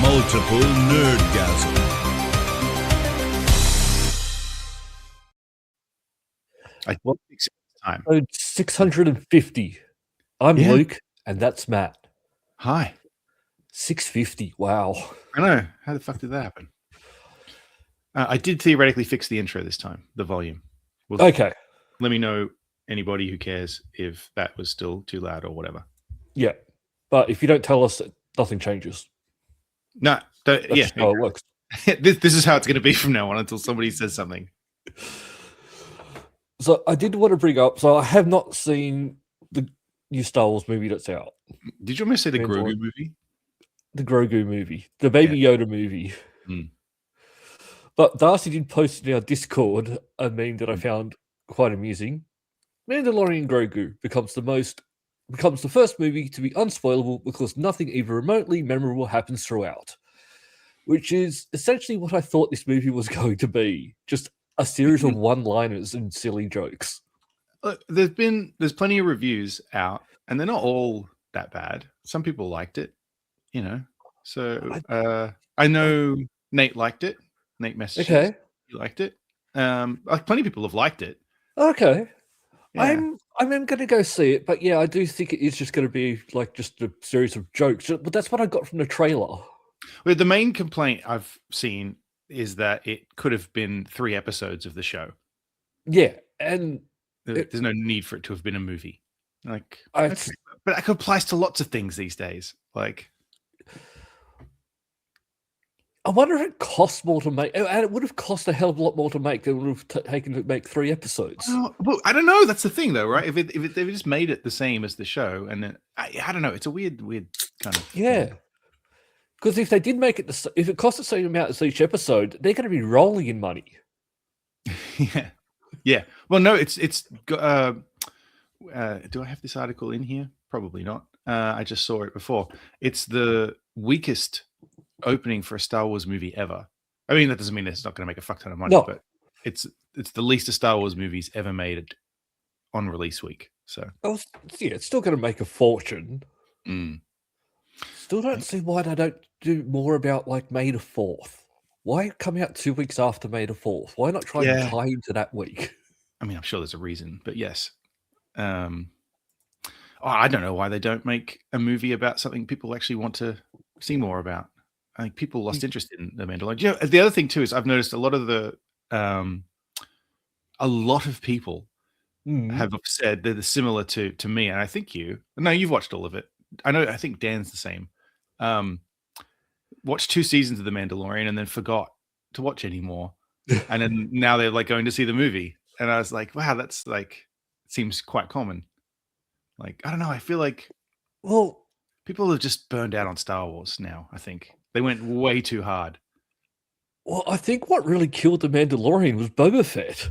Multiple nerdgasm. I What- think so this time. Episode 650. I'm Yeah. Luke, and that's Matt. Hi. 650. Wow. I know. How the fuck did that happen? I did theoretically fix the intro this time, the volume. Well, Okay. let me know, anybody who cares, if that was still too loud or whatever. Yeah. But if you don't tell us, nothing changes. No, That's yeah. just how it works. This is how it's going to be from now on until somebody says something. So I did want to bring up, so I have not seen the new Star Wars movie that's out. Did you want me to say the Mandalorian. Grogu movie? The Grogu movie. The Baby Yoda movie. Mm. But Darcy did post in our Discord a meme that I found quite amusing. Mandalorian Grogu becomes the first movie to be unspoilable because nothing even remotely memorable happens throughout. Which is essentially what I thought this movie was going to be. Just a series of one-liners and silly jokes. Look, there's plenty of reviews out, and they're not all that bad. Some people liked it, you know. So I know Nate liked it. Nate messaged Okay. he liked it. Plenty of people have liked it. Okay. Yeah. I'm going to go see it, but yeah, I do think it is just going to be like just a series of jokes. But that's what I got from the trailer. Well, the main complaint I've seen is that it could have been 3 episodes of the show. Yeah, and There's no need for it to have been a movie. Like, I- okay. But that applies to lots of things these days. Like, I wonder if it costs more to make, and it would have cost a hell of a lot more to make than it would have taken to make 3 episodes. well, I don't know. That's the thing, though, right? If they just made it the same as the show, and then I don't know. It's a weird kind of Yeah. Because if they did make it, if it cost the same amount as each episode, they're going to be rolling in money. Yeah. Well, no, it's do I have this article in here? Probably not. I just saw it before. It's the weakest opening for a Star Wars movie ever. I mean, that doesn't mean it's not going to make a fuck ton of money, No. but it's the least of Star Wars movies ever made on release week. So Yeah, it's still going to make a fortune. mm. Still don't see why they don't do more about like May the 4th. Why come out 2 weeks after May the 4th? Why not try and tie into that week? I mean, I'm sure there's a reason, but yes. I don't know why they don't make a movie about something people actually want to see more about. I think people lost interest in The Mandalorian. You know, the other thing too is I've noticed a lot of people have said they're similar to me, and I think you've watched all of it. I think Dan's the same. Watched 2 seasons of The Mandalorian and then forgot to watch anymore. And then now they're like going to see the movie. And I was like, wow, that's like, seems quite common. Like, I don't know. I feel like people have just burned out on Star Wars now. I think they went way too hard. Well, I think what really killed The Mandalorian was Boba Fett.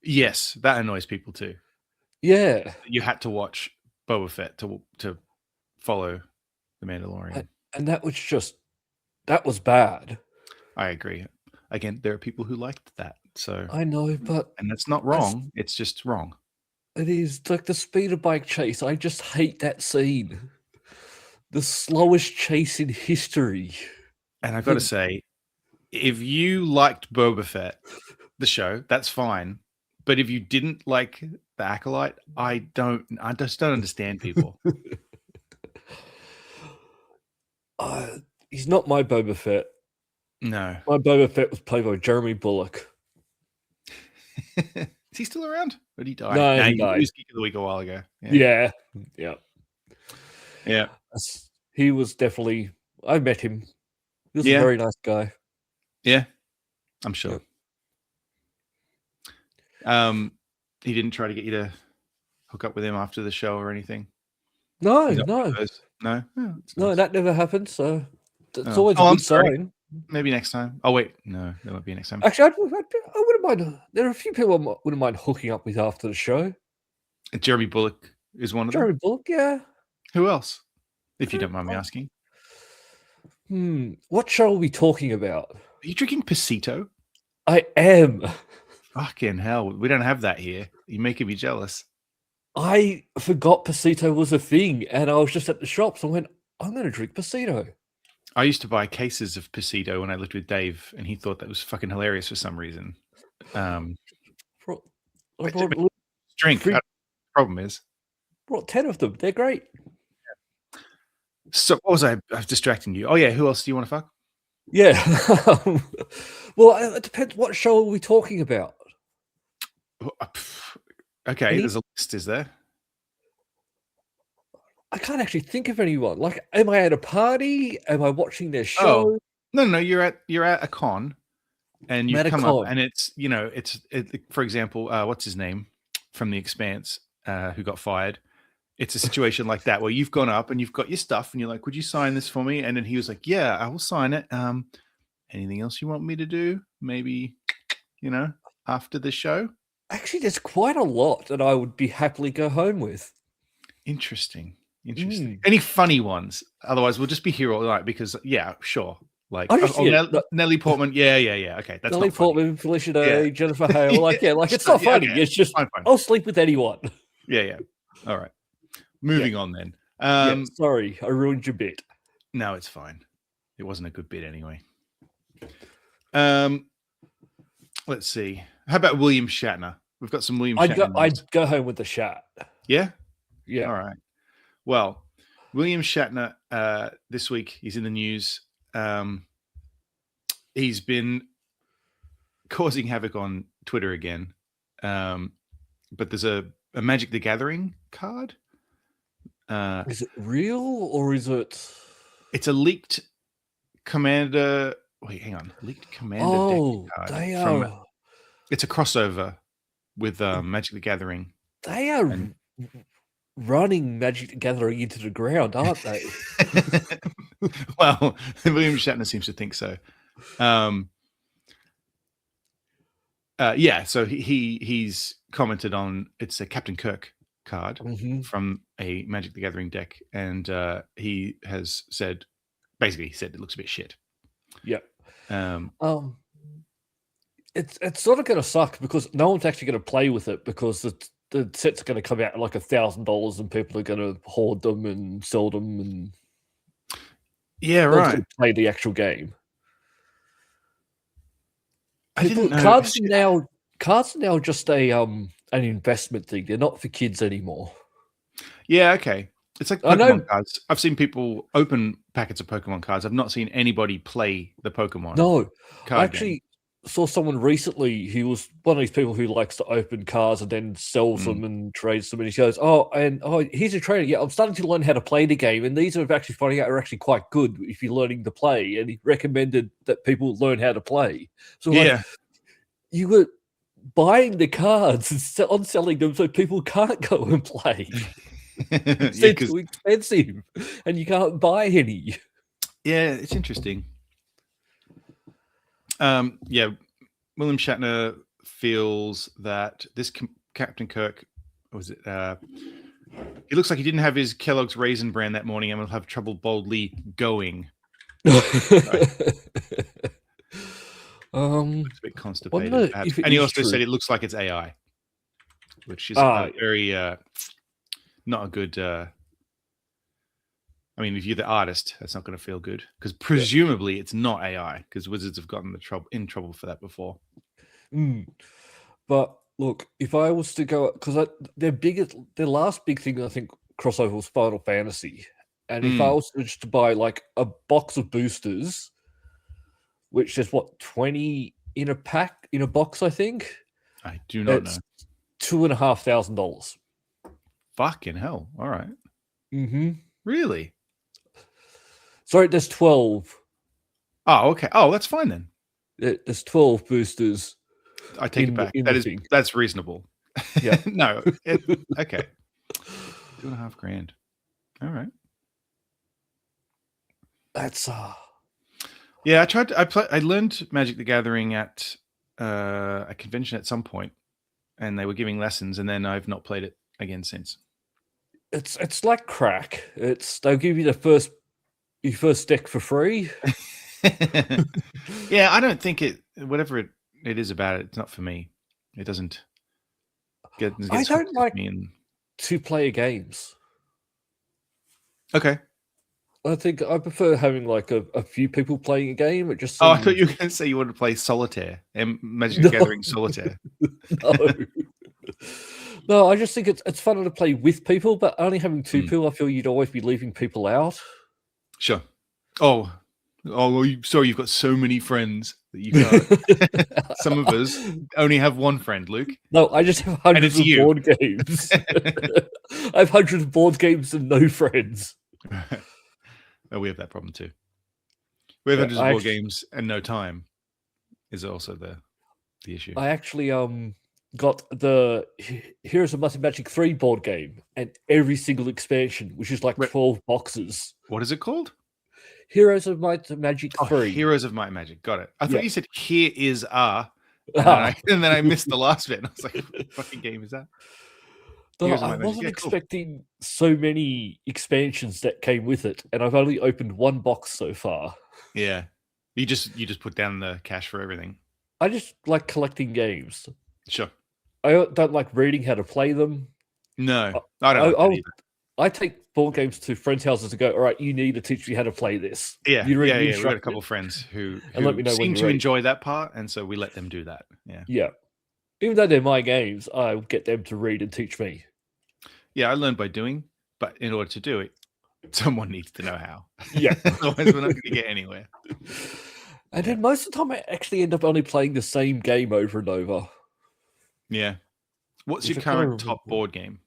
Yes, that annoys people too. Yeah. You had to watch Boba Fett to follow The Mandalorian. And that was bad. I agree. Again, there are people who liked that. So I know, and that's not wrong. It's just wrong. It is like the speeder bike chase. I just hate that scene. The slowest chase in history. And I've got to say, if you liked Boba Fett, the show, that's fine. But if you didn't like The Acolyte, I just don't understand people. He's not my Boba Fett. No. My Boba Fett was played by Jeremy Bulloch. Is he still around? Or did he die? No, he he died. was Geek of the Week a while ago. Yeah. He was definitely. I met him. He was a Yeah. very nice guy. Yeah, I'm sure. He didn't try to get you to hook up with him after the show or anything? No. Is that one of those? No? Oh, that's No, nice. that never happened. So it's Oh. always Oh, a I'm good sorry. sign. Maybe next time. Oh, wait. No, that won't be next time. Actually, I wouldn't mind. There are a few people I wouldn't mind hooking up with after the show. Jeremy Bulloch is one of them. Jeremy Bulloch, yeah. Who else? If you don't mind me asking. What show are we talking about? Are you drinking Pasito? I am. Fucking hell. We don't have that here. You're making me jealous. I forgot Pasito was a thing, and I was just at the shop, so I went, I'm going to drink Pasito. I used to buy cases of Pasito when I lived with Dave, and he thought that was fucking hilarious for some reason. I But brought, drink. free, The problem is. brought 10 of them. They're great. So what was I was distracting you? Oh yeah, who else do you want to fuck? Yeah. Well, it depends. What show are we talking about? Okay, there's a list, is there? I can't actually think of anyone. Like, am I at a party? Am I watching their show? Oh no, you're at a con, and you've come up, and it's for example, what's his name from The Expanse, who got fired. It's a situation like that where you've gone up and you've got your stuff, and you're like, "Would you sign this for me?" And then he was like, "Yeah, I will sign it. Anything else you want me to do? Maybe, after the show." Actually, there's quite a lot that I would be happily go home with. Interesting. Any funny ones? Otherwise, we'll just be here all night because, yeah, sure. Like, Nellie Portman. Yeah. Okay, that's Nellie not funny. Portman, Felicia Day, Jennifer Hale. It's not funny. Okay. It's just, fine. I'll sleep with anyone. Yeah. All right. Moving on then. Sorry, I ruined your bit. No, it's fine. It wasn't a good bit anyway. Let's see. How about William Shatner? We've got some William Shatner. I'd go home with the Shat. Yeah? Yeah. All right. Well, William Shatner, this week, he's in the news. He's been causing havoc on Twitter again. But there's a Magic the Gathering card. Is it real or is it? It's a leaked Commander. Wait, hang on. Leaked Commander deck card. It's a crossover with Magic the Gathering. They are running Magic the Gathering into the ground, aren't they? Well, William Shatner seems to think so. So he's commented on, it's a Captain Kirk card from a Magic the Gathering deck, and he has said, basically, he said it looks a bit shit. Yep. It's sort of going to suck because no one's actually going to play with it because the sets are going to come out at like $1,000 and people are going to hoard them and sell them and play the actual game. Cards are now just an investment thing. They're not for kids anymore. Yeah, okay. It's like Pokemon cards. I've seen people open packets of Pokemon cards. I've not seen anybody play the Pokemon. No, I actually saw someone recently. He was one of these people who likes to open cards and then sells them and trades them. And he goes, here's a trainer. Yeah, I'm starting to learn how to play the game. And these are actually finding out are actually quite good if you're learning to play. And he recommended that people learn how to play. So you were buying the cards and on selling them so people can't go and play. They're too expensive and you can't buy any. Yeah, it's interesting. William Shatner feels that this Captain Kirk, was it? It looks like he didn't have his Kellogg's Raisin Bran that morning and will have trouble boldly going. Looks a bit constipated. And he also said it looks like it's AI, which is very not a good. I mean, if you're the artist, that's not going to feel good because presumably it's not AI because Wizards have gotten in trouble for that before. But look, if I was to go, because their last big thing I think crossover was Final Fantasy, and if I was just to buy like a box of boosters, which is 20 in a pack in a box, I think. I do not know. $2,500. Fucking hell! All right. Really? Sorry, there's 12. Oh, okay. Oh, that's fine then. There's 12 boosters. I take it back. That's reasonable. Yeah. No. Okay. $2,500. All right. That's Yeah, I learned Magic the Gathering at a convention at some point, and they were giving lessons, and then I've not played it again since. It's like crack. They'll give you your first deck for free. Yeah, I don't think whatever it is about it, it's not for me. It doesn't get. I don't like two-player games. Okay. I think I prefer having like a few people playing a game. It just Oh, I seems thought you were going to say you wanted to play solitaire and Magic No. the Gathering solitaire. no. No, I just think it's funner to play with people, but only having two people, I feel you'd always be leaving people out. Sure. Oh, well, sorry, you've got so many friends that you can't. Some of us only have one friend, Luke. No, I just have hundreds it's of you. board games. I have hundreds of board games and no friends. Oh, we have that problem too. We have Yeah, hundreds of board games and no time is also the issue. I actually got the Heroes of Might and Magic 3 board game and every single expansion, which is like 12 boxes. What is it called? Heroes of Might and Magic 3. Heroes of Might and Magic. Got it. I thought you said here is and then I missed the last bit. And I was like, what fucking game is that? No, I wasn't expecting so many expansions that came with it, and I've only opened one box so far. Yeah. You just put down the cash for everything. I just like collecting games. Sure. I don't like reading how to play them. No, I don't like that either. I take board games to friends' houses to go, all right, you need to teach me how to play this. Yeah, We've got a couple of friends who let me know seem to enjoy that part, and so we let them do that. Yeah. Yeah. Even though they're my games, I'll get them to read and teach me. Yeah, I learned by doing, but in order to do it, someone needs to know how. Yeah. Otherwise, we're not going to get anywhere. And then most of the time, I actually end up only playing the same game over and over. Yeah. What's your current top board game?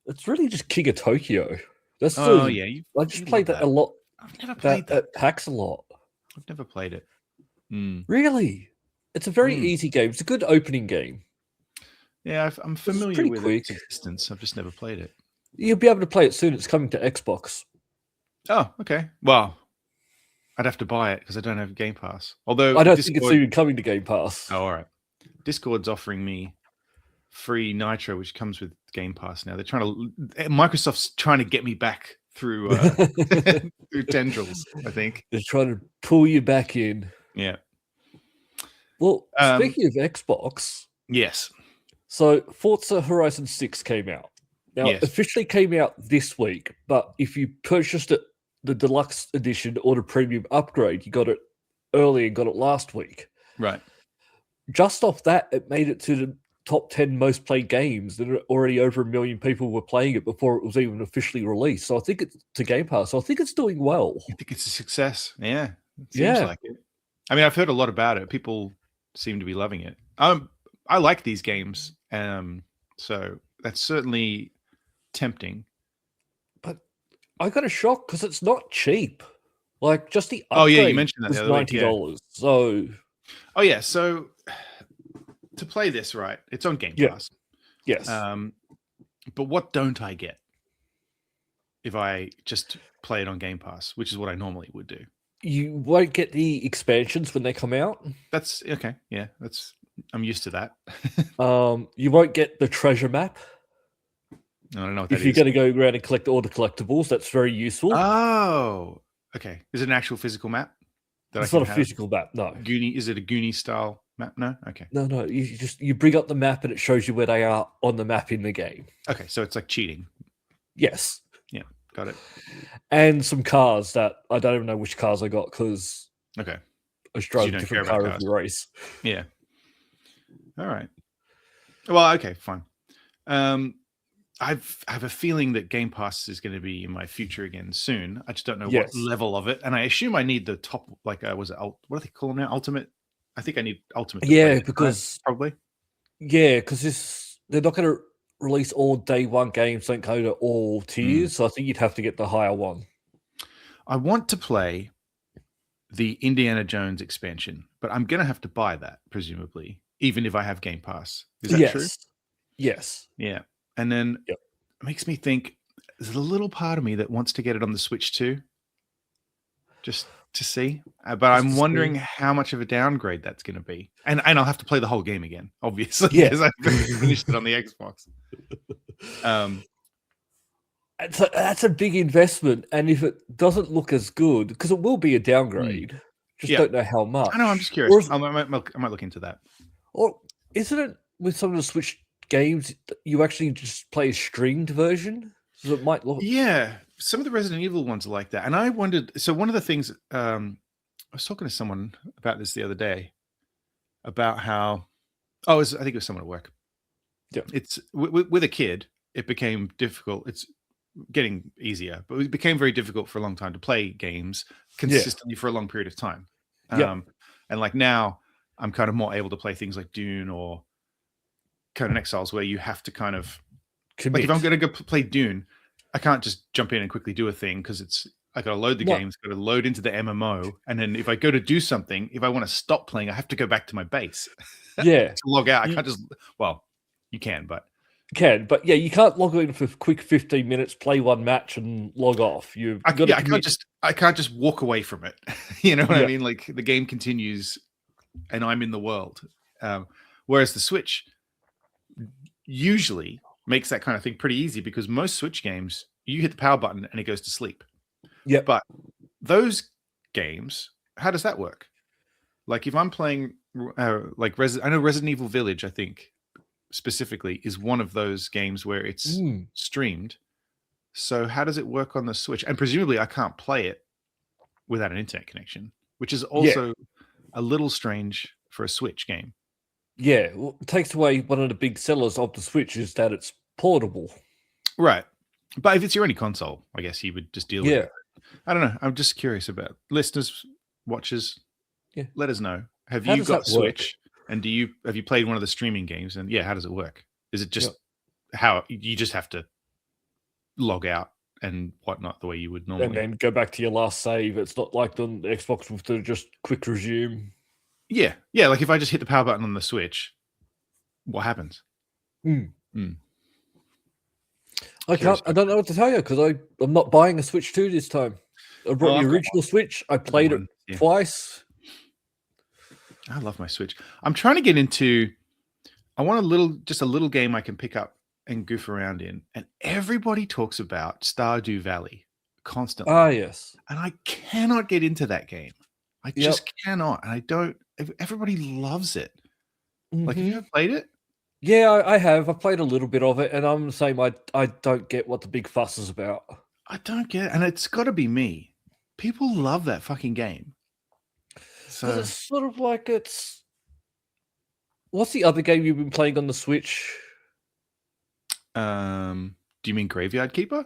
It's really just King of Tokyo. That's I just played that a lot. I've never played that. At PAX a lot. I've never played it. Really? It's a very easy game. It's a good opening game. Yeah, I'm familiar with its existence. I've just never played it. You'll be able to play it soon. It's coming to Xbox. Oh, okay. Well, I'd have to buy it because I don't have Game Pass. Although I don't think it's even coming to Game Pass. Oh, all right. Discord's offering me free Nitro, which comes with Game Pass now. Microsoft's trying to get me back through through tendrils, I think. They're trying to pull you back in. Yeah. Well, speaking of Xbox. Yes. So Forza Horizon 6 came out. Now, it officially came out this week, but if you purchased it, the deluxe edition or the premium upgrade, you got it early and got it last week. Right. Just off that, it made it to the top 10 most played games. There are already over 1 million people were playing it before it was even officially released. So I think it's to Game Pass. So I think it's doing well. I think it's a success. Yeah. It seems like it. I mean, I've heard a lot about it. People seem to be loving it. I like these games. So that's certainly tempting. But I got a shock because it's not cheap. Like just the upgrade you mentioned that was the other week, $90. So so to play this, right? It's on Game Pass. Yes. But what don't I get if I just play it on Game Pass, which is what I normally would do? You won't get the expansions when they come out. That's okay. Yeah, I'm used to that. You won't get the treasure map. I don't know what that is. If you're going to go around and collect all the collectibles, that's very useful. Oh, okay. Is it an actual physical map? It's not a physical map, no. Is it a Goonie style map? No? Okay. No. You bring up the map and it shows you where they are on the map in the game. Okay, so it's like cheating. Yes. Yeah, got it. And some cars that I don't even know which cars I got because I was driving a different car every race. Yeah. All right. Well, okay, fine. I have a feeling that Game Pass is going to be in my future again soon. I just don't know what level of it, and I assume I need the top. Like, what do they call them now? Ultimate. I think I need Ultimate. Because probably. Yeah, because they're not going to release all day one games. Don't go to all tiers, so I think you'd have to get the higher one. I want to play the Indiana Jones expansion, but I'm going to have to buy that presumably, even if I have Game Pass. Is that true? Yes. Yeah. And then it makes me think there's a little part of me that wants to get it on the Switch too, just to see. But I'm wondering how much of a downgrade that's going to be. And I'll have to play the whole game again, obviously, because I finished it on the Xbox. That's a big investment. And if it doesn't look as good, because it will be a downgrade, don't know how much. I know, I'm just curious. I might look into that. Or isn't it with some of the Switch games, you actually just play a streamed version, so it might look. Yeah, some of the Resident Evil ones are like that. And I wondered, so one of the things, I was talking to someone about this the other day, about how, I think it was someone at work. Yeah. It's with a kid, it became difficult. It's getting easier, but it became very difficult for a long time to play games consistently for a long period of time. Yeah. And like now, I'm kind of more able to play things like Dune or Conan Exiles, where you have to kind of Commit. like, if I'm going to go play Dune, I can't just jump in and quickly do a thing because I got to load the game, it's got to load into the MMO, and then if I go to do something, if I want to stop playing, I have to go back to my base. Yeah. To log out. I can't just. Well, you can, but yeah, you can't log in for a quick 15 minutes, play one match, and log off. I can't just walk away from it. You know what I mean? Like the game continues, and I'm in the world. Whereas the Switch usually makes that kind of thing pretty easy because most Switch games, you hit the power button and it goes to sleep. Yeah, but those games, how does that work? Like if I'm playing, I know Resident Evil Village, I think specifically is one of those games where it's streamed. So how does it work on the Switch? And presumably I can't play it without an internet connection, which is also a little strange for a Switch game. Yeah, well, it takes away one of the big sellers of the Switch is that it's portable. Right. But if it's your only console, I guess you would just deal with it. I don't know. I'm just curious about listeners, watchers. Yeah. Let us know. Have you got Switch? And have you played one of the streaming games? And how does it work? Is it just how you just have to log out and whatnot the way you would normally? And then go back to your last save. It's not like the Xbox with the just quick resume. Yeah. Like if I just hit the power button on the Switch, what happens? I don't know what to tell you because I'm not buying a Switch 2 this time. I brought the original Switch. I played it twice. I love my Switch. I'm trying to get into. I want just a little game I can pick up and goof around in. And everybody talks about Stardew Valley constantly. Ah, yes. And I cannot get into that game. I just cannot. And I don't. Everybody loves it. Like, have you ever played it? Yeah, I have. I played a little bit of it, and I'm the same. I don't get what the big fuss is about. I don't get it. And it's got to be me. People love that fucking game. So it's sort of like it's. What's the other game you've been playing on the Switch? Do you mean Graveyard Keeper?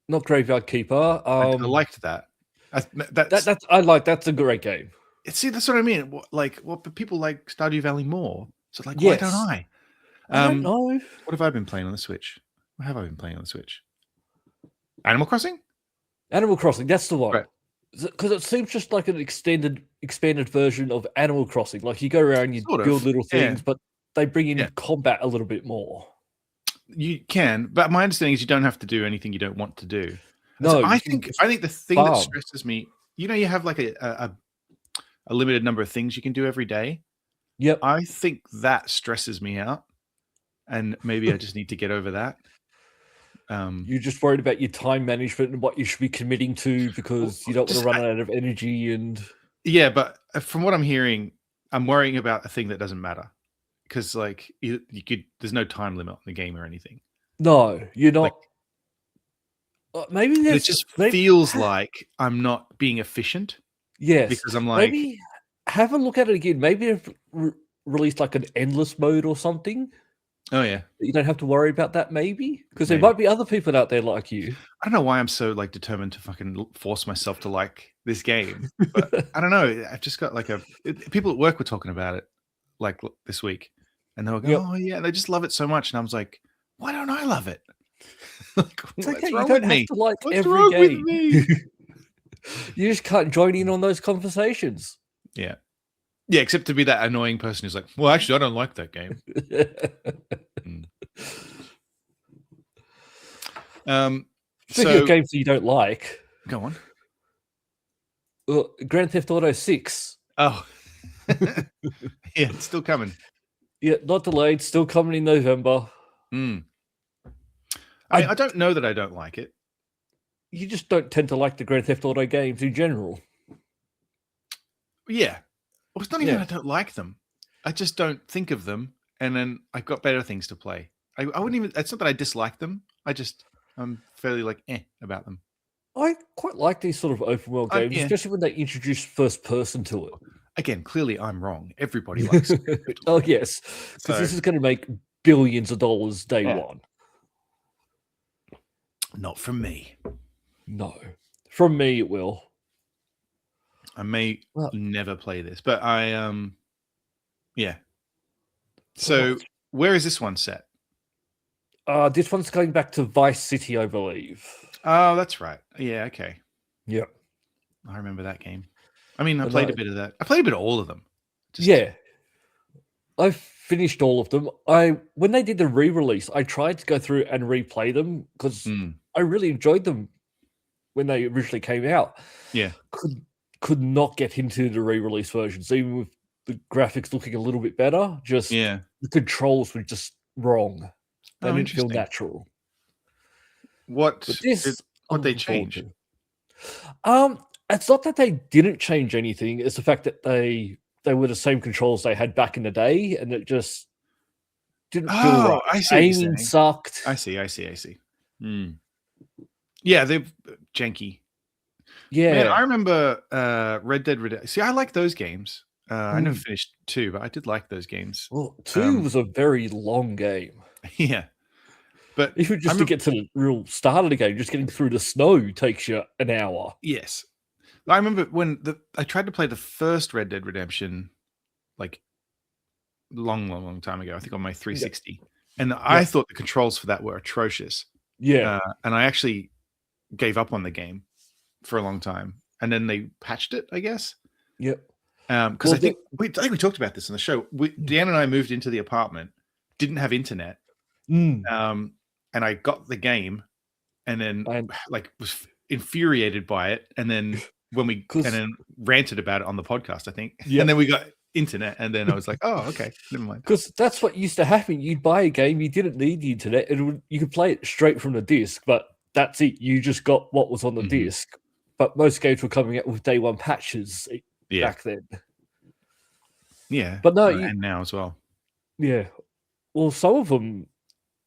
Not Graveyard Keeper. I liked that. That's a great game. See, that's what I mean. But people like Stardew Valley more. So why don't I? I don't know. What have I been playing on the Switch? What have I been playing on the Switch? Animal Crossing? Animal Crossing, that's the one. Right. Because it seems just like an expanded version of Animal Crossing. Like you go around, you build little things, but they bring in combat a little bit more. You can, but my understanding is you don't have to do anything you don't want to do. No, so I think the thing that stresses me, you have like a limited number of things you can do every day. Yep. I think that stresses me out, and maybe I just need to get over that. You're just worried about your time management and what you should be committing to because you don't want to run out of energy and. Yeah, but from what I'm hearing, I'm worrying about a thing that doesn't matter because there's no time limit on the game or anything. No, you're not. Maybe it just feels like I'm not being efficient. Yes, because I'm like, maybe have a look at it again. Maybe if released like an endless mode or something. Oh yeah, you don't have to worry about that. Maybe because there might be other people out there like you. I don't know why I'm so determined to fucking force myself to like this game, but I don't know. I've just got people at work were talking about it this week, and they were going, "Oh yeah," they just love it so much, and I was like, "Why don't I love it?" It's okay. You don't have to like every game. You just can't join in on those conversations. Yeah. Yeah, except to be that annoying person who's like, well, actually, I don't like that game. Speaking of games that you don't like. Go on. Grand Theft Auto 6. Oh. Yeah, it's still coming. Yeah, not delayed. Still coming in November. I don't know that I don't like it. You just don't tend to like the Grand Theft Auto games in general. Yeah. Well, it's not even I don't like them. I just don't think of them, and then I've got better things to play. I wouldn't even. It's not that I dislike them. I'm fairly about them. I quite like these sort of open world games, Yeah. especially when they introduce first person to it. Again, clearly I'm wrong. Everybody likes it. Oh yes, because this So- is going to make billions of dollars day Yeah. one. Not from me. No, from me it will. I may Well- never play this, but yeah. So What? where is this one set? This one's going back to Vice City, I believe. Oh, that's right. Yeah, okay. Yep. I remember that game. I mean, I But played no. a bit of that. I played a bit of all of them. Yeah. I finished all of them. When they did the re-release, I tried to go through and replay them because I really enjoyed them when they originally came out. Yeah. Could not get into the re-release versions, even with the graphics looking a little bit better. Just Yeah. the controls were just wrong. They didn't feel interesting. natural. What But this, what I'm they looking forward changed? to. It's not that they didn't change anything. It's the fact that they were the same controls they had back in the day, and it just didn't feel right. I see what you're Aiming saying. sucked. I see. Yeah, they're janky. Yeah, Man, I remember Red Dead Redemption. See, I like those games. I never finished 2, but I did like those games. well, 2 was a very long game. Yeah. But Even just to get to the real start of the game, just getting through the snow takes you an hour. yes. I remember when I tried to play the first Red Dead Redemption, like long time ago. I think on my 360, and I thought the controls for that were atrocious. Yeah, And I actually gave up on the game for a long time, and then they patched it, I guess. yep. Because I think we talked about this on the show. Dan and I moved into the apartment, didn't have internet, and I got the game, and then was infuriated by it, and then ranted about it on the podcast, I think. Yep. And then we got internet, and then I was like, oh, okay, never mind. Because that's what used to happen. You'd buy a game, you didn't need the internet, you could play it straight from the disc, but that's it. You just got what was on the disc. But most games were coming out with day one patches back then. Yeah, but no, and now as well. Yeah, well, some of them.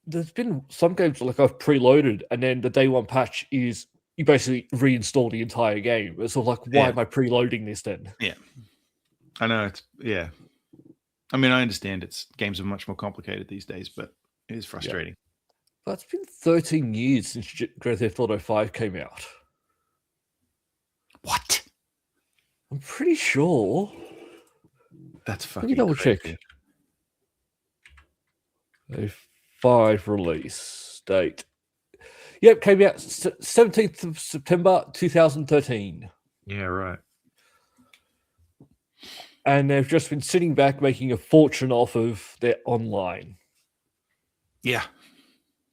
There's been some games like I've preloaded, and then the day one patch is you basically reinstall the entire game. It's sort of like, why am I preloading this then? Yeah, I know. I mean, I understand games are much more complicated these days, but it is frustrating. But it's been 13 years since Grand Theft Auto 5 came out. What? I'm pretty sure. That's fucking. Let me double check. A 5 release date. Yep, came out 17th of September 2013. Yeah, right. And they've just been sitting back making a fortune off of their online. Yeah.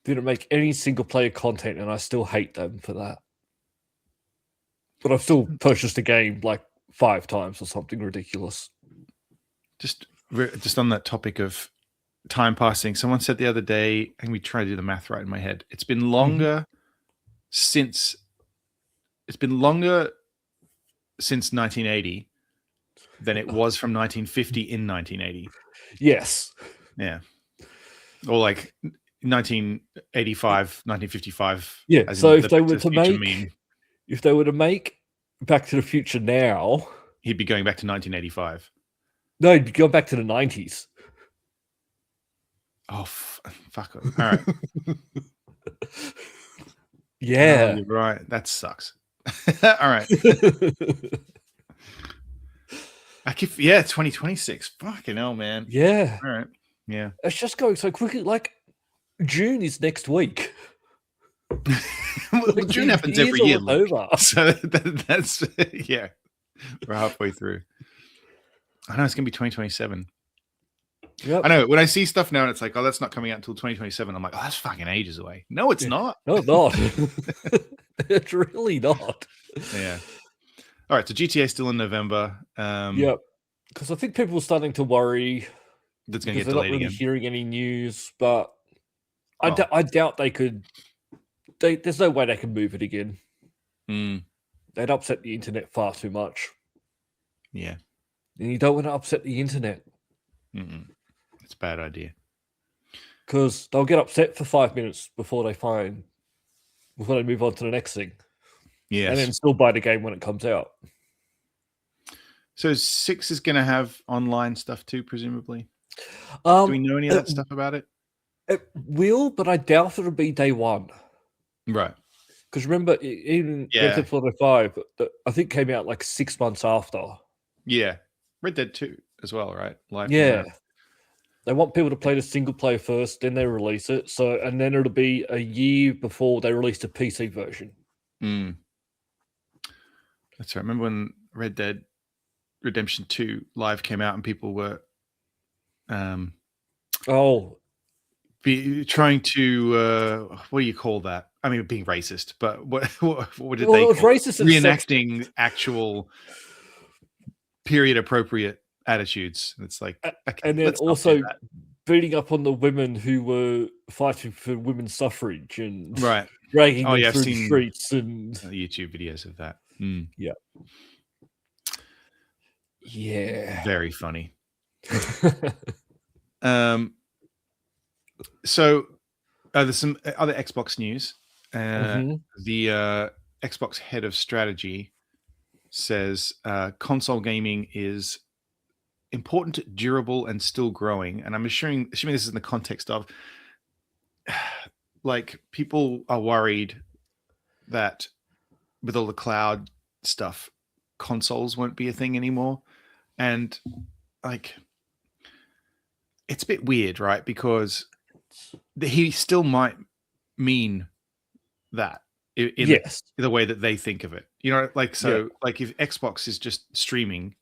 Didn't make any single player content, and I still hate them for that. But I've still purchased a game like 5 times or something ridiculous. Just on that topic of time passing, someone said the other day, and we try to do the math right in my head. It's been longer since 1980 than it was from 1950 in 1980. Yes. Yeah. Or like 1985, 1955. Yeah. So if they were to make Back to the Future now, he'd be going back to 1985. No, he'd be going back to the 90s. Oh, fuck. All right. Yeah. Oh, you're right. That sucks. All right. 2026. Fucking hell, man. Yeah. All right. Yeah. It's just going so quickly. Like, June is next week. Well, June happens every year. Over. So that's, yeah. We're halfway through. I know it's going to be 2027. Yep. I know. When I see stuff now and it's like, oh, that's not coming out until 2027. I'm like, oh, that's fucking ages away. No, it's not. No, it's not. It's really not. Yeah. All right. So GTA still in November. Yep. Because I think people are starting to worry. That's going to get they're delayed not really again. hearing any news, but I doubt they could. There's no way they can move it again. They'd upset the internet far too much. Yeah. And you don't want to upset the internet. It's a bad idea. Because they'll get upset for 5 minutes before they move on to the next thing. Yes. and then still buy the game when it comes out. So 6 is going to have online stuff too, presumably. Um, Do we know any of that stuff about it? It will, but I doubt it'll be day one. Right. Because remember, even Yeah. Red Dead 45, I think came out like 6 months after. Yeah. Red Dead 2 as well, right? Live Yeah. They want people to play the single player first, then they release it. So, and then it'll be a year before they release the PC version. That's right. Remember when Red Dead Redemption 2 Live came out and people were trying to what do you call that? I mean, being racist, but what did they call it? Racist reenacting actual period appropriate attitudes. It's like, okay, and then also beating up on the women who were fighting for women's suffrage and dragging them through the streets and YouTube videos of that. Yeah, very funny. So there's some other Xbox news. The Xbox head of strategy says console gaming is important, durable, and still growing. And I'm assuming this is in the context of like people are worried that with all the cloud stuff, consoles won't be a thing anymore. And like, it's a bit weird, right? Because he still might mean that in the way that they think of it. You know, like, so like if Xbox is just streaming,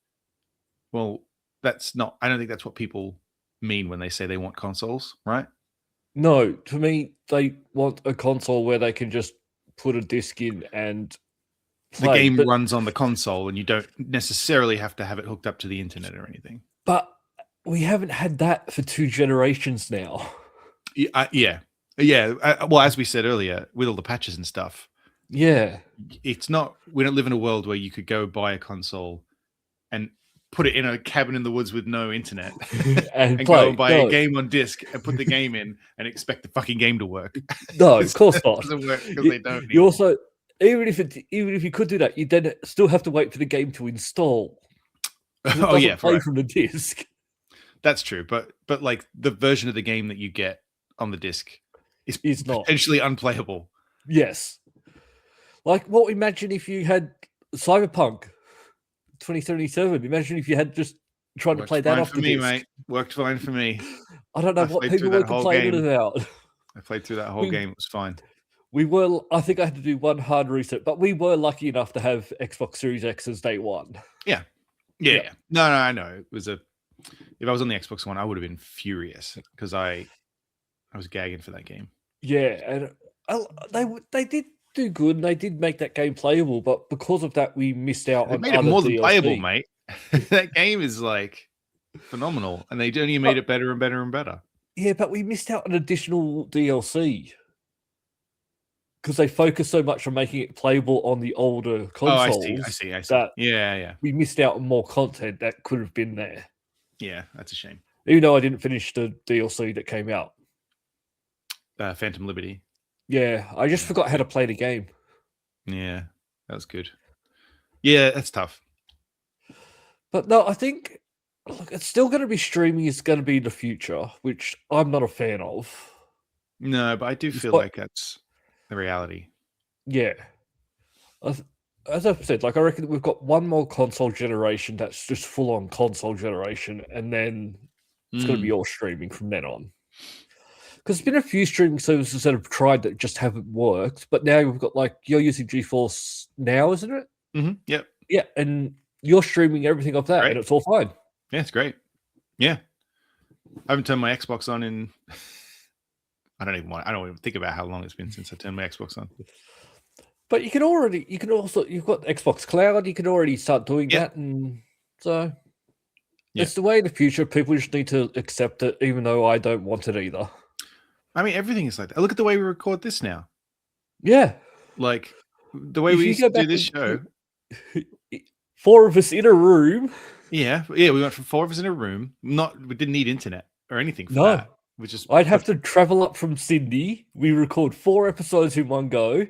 well, that's not, I don't think that's what people mean when they say they want consoles, right? No, to me, they want a console where they can just put a disc in and play. The game runs on the console and you don't necessarily have to have it hooked up to the internet or anything. But we haven't had that for 2 generations now. Well, as we said earlier, with all the patches and stuff. Yeah. It's not, we don't live in a world where you could go buy a console and put it in a cabin in the woods with no internet and go and buy a game on disc and put the game in and expect the fucking game to work. No, of course not. It doesn't work because they don't. You also, even if you could do that, you then still have to wait for the game to install. Play from the disc. That's true, but like the version of the game that you get on the disc is not potentially unplayable. Yes. Like, well, imagine if you had Cyberpunk 2077. Imagine if you had just tried to play that off the disc. Mate. Worked fine for me. I don't know what people were complaining about. I played through that whole game. It was fine. I think I had to do one hard reset, but we were lucky enough to have Xbox Series X as day one. Yeah. No, I know. It was if I was on the Xbox One, I would have been furious because I was gagging for that game. Yeah, and they did do good, and they did make that game playable, but because of that, we missed out on made it more than playable, mate. That game is like phenomenal, and they only made it better and better and better. Yeah, but we missed out on additional DLC because they focused so much on making it playable on the older consoles. I see. That yeah. We missed out on more content that could have been there. Yeah, that's a shame. Even though I didn't finish the DLC that came out. Phantom Liberty. Yeah, I just forgot how to play the game. Yeah, that was good. Yeah, that's tough. But no, I think it's still going to be streaming is going to be the future, which I'm not a fan of. No, but I do feel like that's the reality. Yeah. As I've said, like I reckon we've got one more console generation that's just full-on console generation, and then it's going to be all streaming from then on. Because there's been a few streaming services that have tried that just haven't worked, but now we've got like you're using GeForce Now, isn't it? Mm-hmm. Yep. Yeah, and you're streaming everything off that, and it's all fine. Yeah, it's great. Yeah, I haven't turned my Xbox on in. I don't even think about how long it's been since I turned my Xbox on. But you've got Xbox Cloud. You can already start doing that, and so it's the way of the future. People just need to accept it, even though I don't want it either. I mean, everything is like that. Look at the way we record this now. Yeah, like the way we used to do this show. 4 of us in a room. Yeah. We went from 4 of us in a room. We didn't need internet or anything for that. I'd have to travel up from Sydney. We record 4 episodes in one go.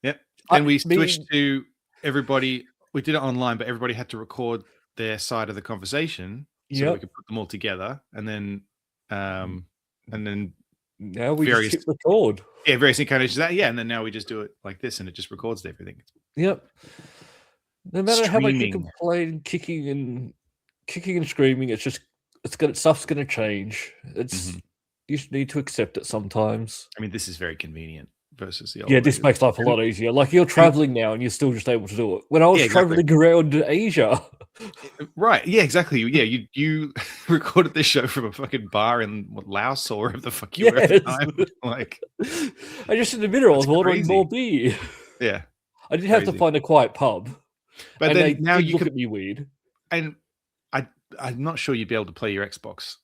Yep. And we switched to everybody. We did it online, but everybody had to record their side of the conversation so that we could put them all together, and then now we just hit record. Yeah, various incarnations of that. Yeah, and then now we just do it like this, and it just records everything. Yep. No matter how much you complain, kicking and screaming, stuff's gonna change. You just need to accept it sometimes. I mean, this is very convenient versus the old. Yeah, this makes life a lot easier. Like, you're traveling now and you're still just able to do it. When I was traveling around Asia. Right. Yeah, exactly. Yeah, you recorded this show from a fucking bar in Laos or wherever the fuck you were at the time. Like, I just in the middle, I was ordering more beer. Yeah. I did have to find a quiet pub. But then now you look at me weird. And I'm not sure you'd be able to play your Xbox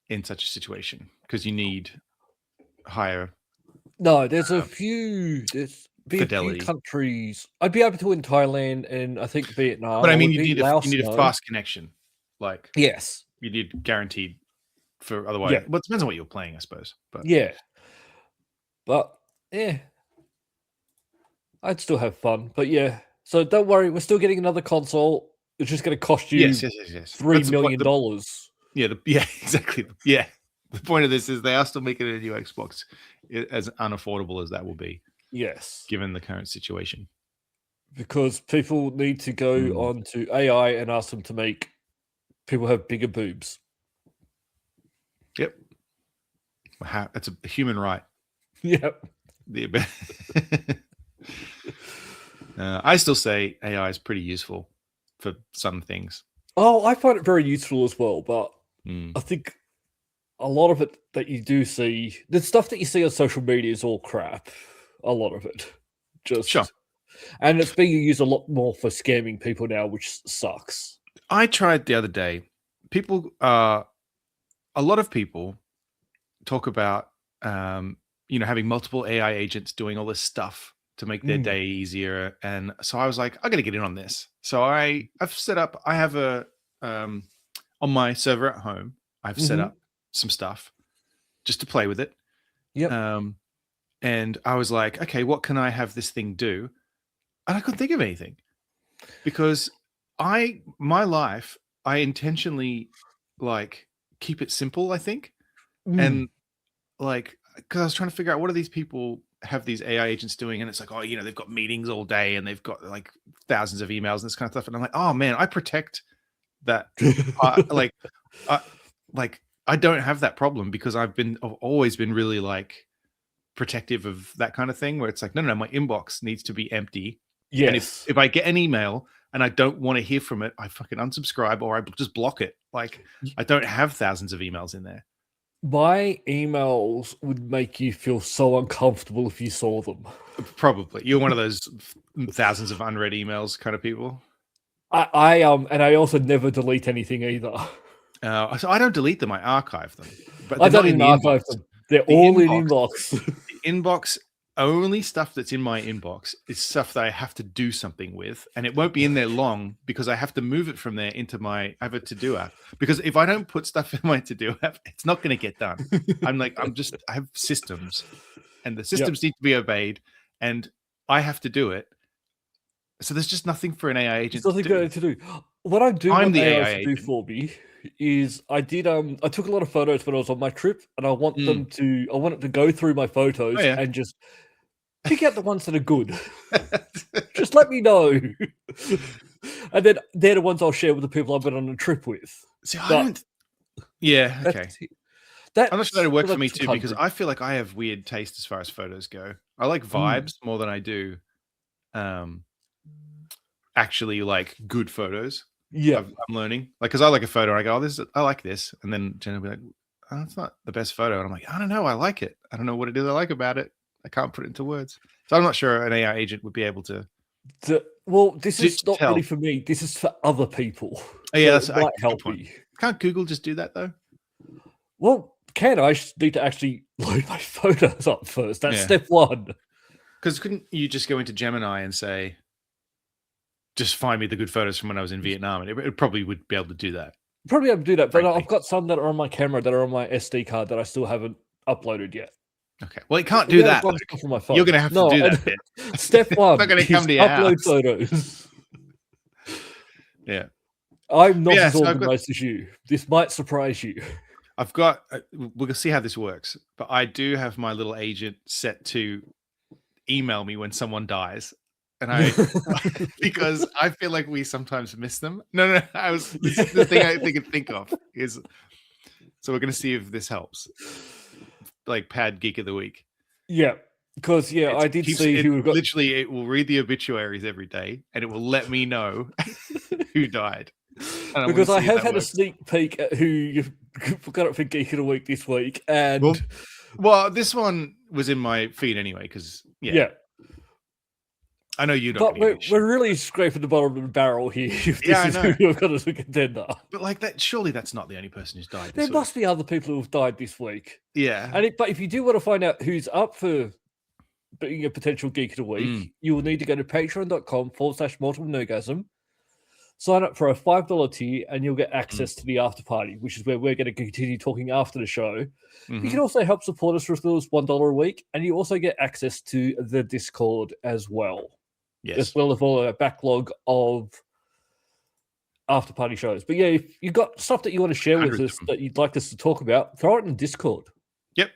in such a situation because you need higher. No, there's a few countries. I'd be able to in Thailand and I think Vietnam. But I mean, you need a fast connection. Like, yes, you need guaranteed for otherwise. Yeah. Well, it depends on what you're playing, I suppose. But I'd still have fun. But yeah, so don't worry, we're still getting another console. It's just going to cost you $3 million. Yeah, exactly. Yeah. The point of this is they are still making a new Xbox, as unaffordable as that will be. Yes. Given the current situation. Because people need to go on to AI and ask them to make people have bigger boobs. Yep. It's a human right. Yep. I still say AI is pretty useful for some things. Oh, I find it very useful as well, but I think a lot of it that you do see, the stuff that you see on social media is all crap. A lot of it. And it's being used a lot more for scamming people now, which sucks. I tried the other day. A lot of people talk about, having multiple AI agents doing all this stuff to make their day easier. And so I was like, I got to get in on this. So I have on my server at home, I've set up some stuff just to play with it. Yep. And I was like, okay, what can I have this thing do? And I couldn't think of anything because my life, I intentionally keep it simple, I think. And because I was trying to figure out what are these people have these AI agents doing, and it's like, oh, they've got meetings all day and they've got thousands of emails and this kind of stuff, and I'm like, oh man, I protect that. I don't have that problem because I've always been really protective of that kind of thing, where it's like, no, my inbox needs to be empty. Yes. And if I get an email and I don't want to hear from it, I fucking unsubscribe or I just block it. I don't have thousands of emails in there. My emails would make you feel so uncomfortable if you saw them. Probably. You're one of those thousands of unread emails kind of people. I and I also never delete anything either. So I don't delete them. I archive them. But I don't even archive them. They're all in inbox. The inbox, only stuff that's in my inbox is stuff that I have to do something with, and it won't be in there long because I have to move it from there into I have a to-do app. Because if I don't put stuff in my to-do app, it's not going to get done. I have systems, and the systems need to be obeyed, and I have to do it. So there's just nothing for an AI agent to do. What I do want AI to do for me is I took a lot of photos when I was on my trip, and I want it to go through my photos and just pick out the ones that are good. Just let me know. And then they're the ones I'll share with the people I've been on a trip with. See, okay. I'm not sure that'll work for me too, because I feel like I have weird taste as far as photos go. I like vibes more than I do actually good photos. Yeah, I'm learning. Because I like a photo and I go, I like this. And then Jen will be like, oh, it's not the best photo. And I'm like, I don't know. I like it. I don't know what it is I like about it. I can't put it into words. So I'm not sure an AI agent would be able to. This is not really for me. This is for other people. Oh, yeah, that's might help me. Can't Google just do that though? Well, I need to actually load my photos up first. That's step one. Because couldn't you just go into Gemini and say, just find me the good photos from when I was in Vietnam, and it probably would be able to do that. Probably able to do that, but I've got some that are on my camera that are on my SD card that I still haven't uploaded yet. Okay. Well, it can't I do got a that. bunch of stuff on my phone. You're going to have to do that bit. Step one not gonna come is to your upload house. photos. Yeah. I'm not Yeah, as so I've got- organized as you. This might surprise you. I've got. We'll see how this works, but I do have my little agent set to email me when someone dies, and I because I feel like we sometimes miss them. No. This is the thing I could think of is. So we're going to see if this helps. Like Pad Geek of the Week. Yeah, because I did see who got. Literally, it will read the obituaries every day, and it will let me know who died. Because I have had a sneak peek at who you've got it for Geek of the Week this week, and well, this one was in my feed anyway. Because I know you don't. But we're really scraping the bottom of the barrel here. If this is who you've got as a contender. But like that, surely that's not the only person who's died. There must be other people who've died this week. Yeah. But if you do want to find out who's up for being a potential Geek of the Week, you will need to go to patreon.com/multiple-nergasm, sign up for a $5 tier, and you'll get access to the after party, which is where we're going to continue talking after the show. You can also help support us for as little as $1 a week, and you also get access to the Discord as well. Yes. As well as all a backlog of after party shows. But if you've got stuff that you want to share with us that you'd like us to talk about, throw it in Discord. Yep.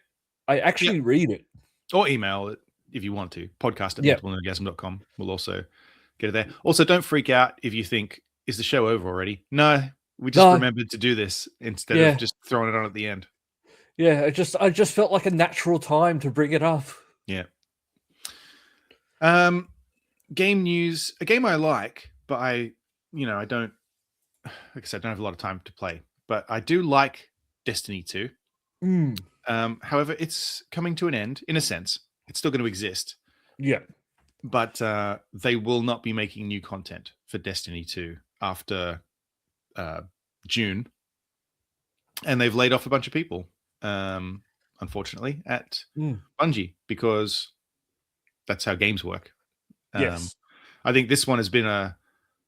I actually read it. Or email it if you want to. podcast@multiplenergasm.com. We'll also get it there. Also, don't freak out if you think, is the show over already? No, we just remembered to do this instead of just throwing it on at the end. Yeah, I just felt like a natural time to bring it up. Yeah. Game news, a game I like, but I don't, like I said, I don't have a lot of time to play, but I do like Destiny 2. However, it's coming to an end in a sense. It's still going to exist. Yeah. But they will not be making new content for Destiny 2 after June. And they've laid off a bunch of people, unfortunately, at Bungie, because that's how games work. Yes. I think this one has been a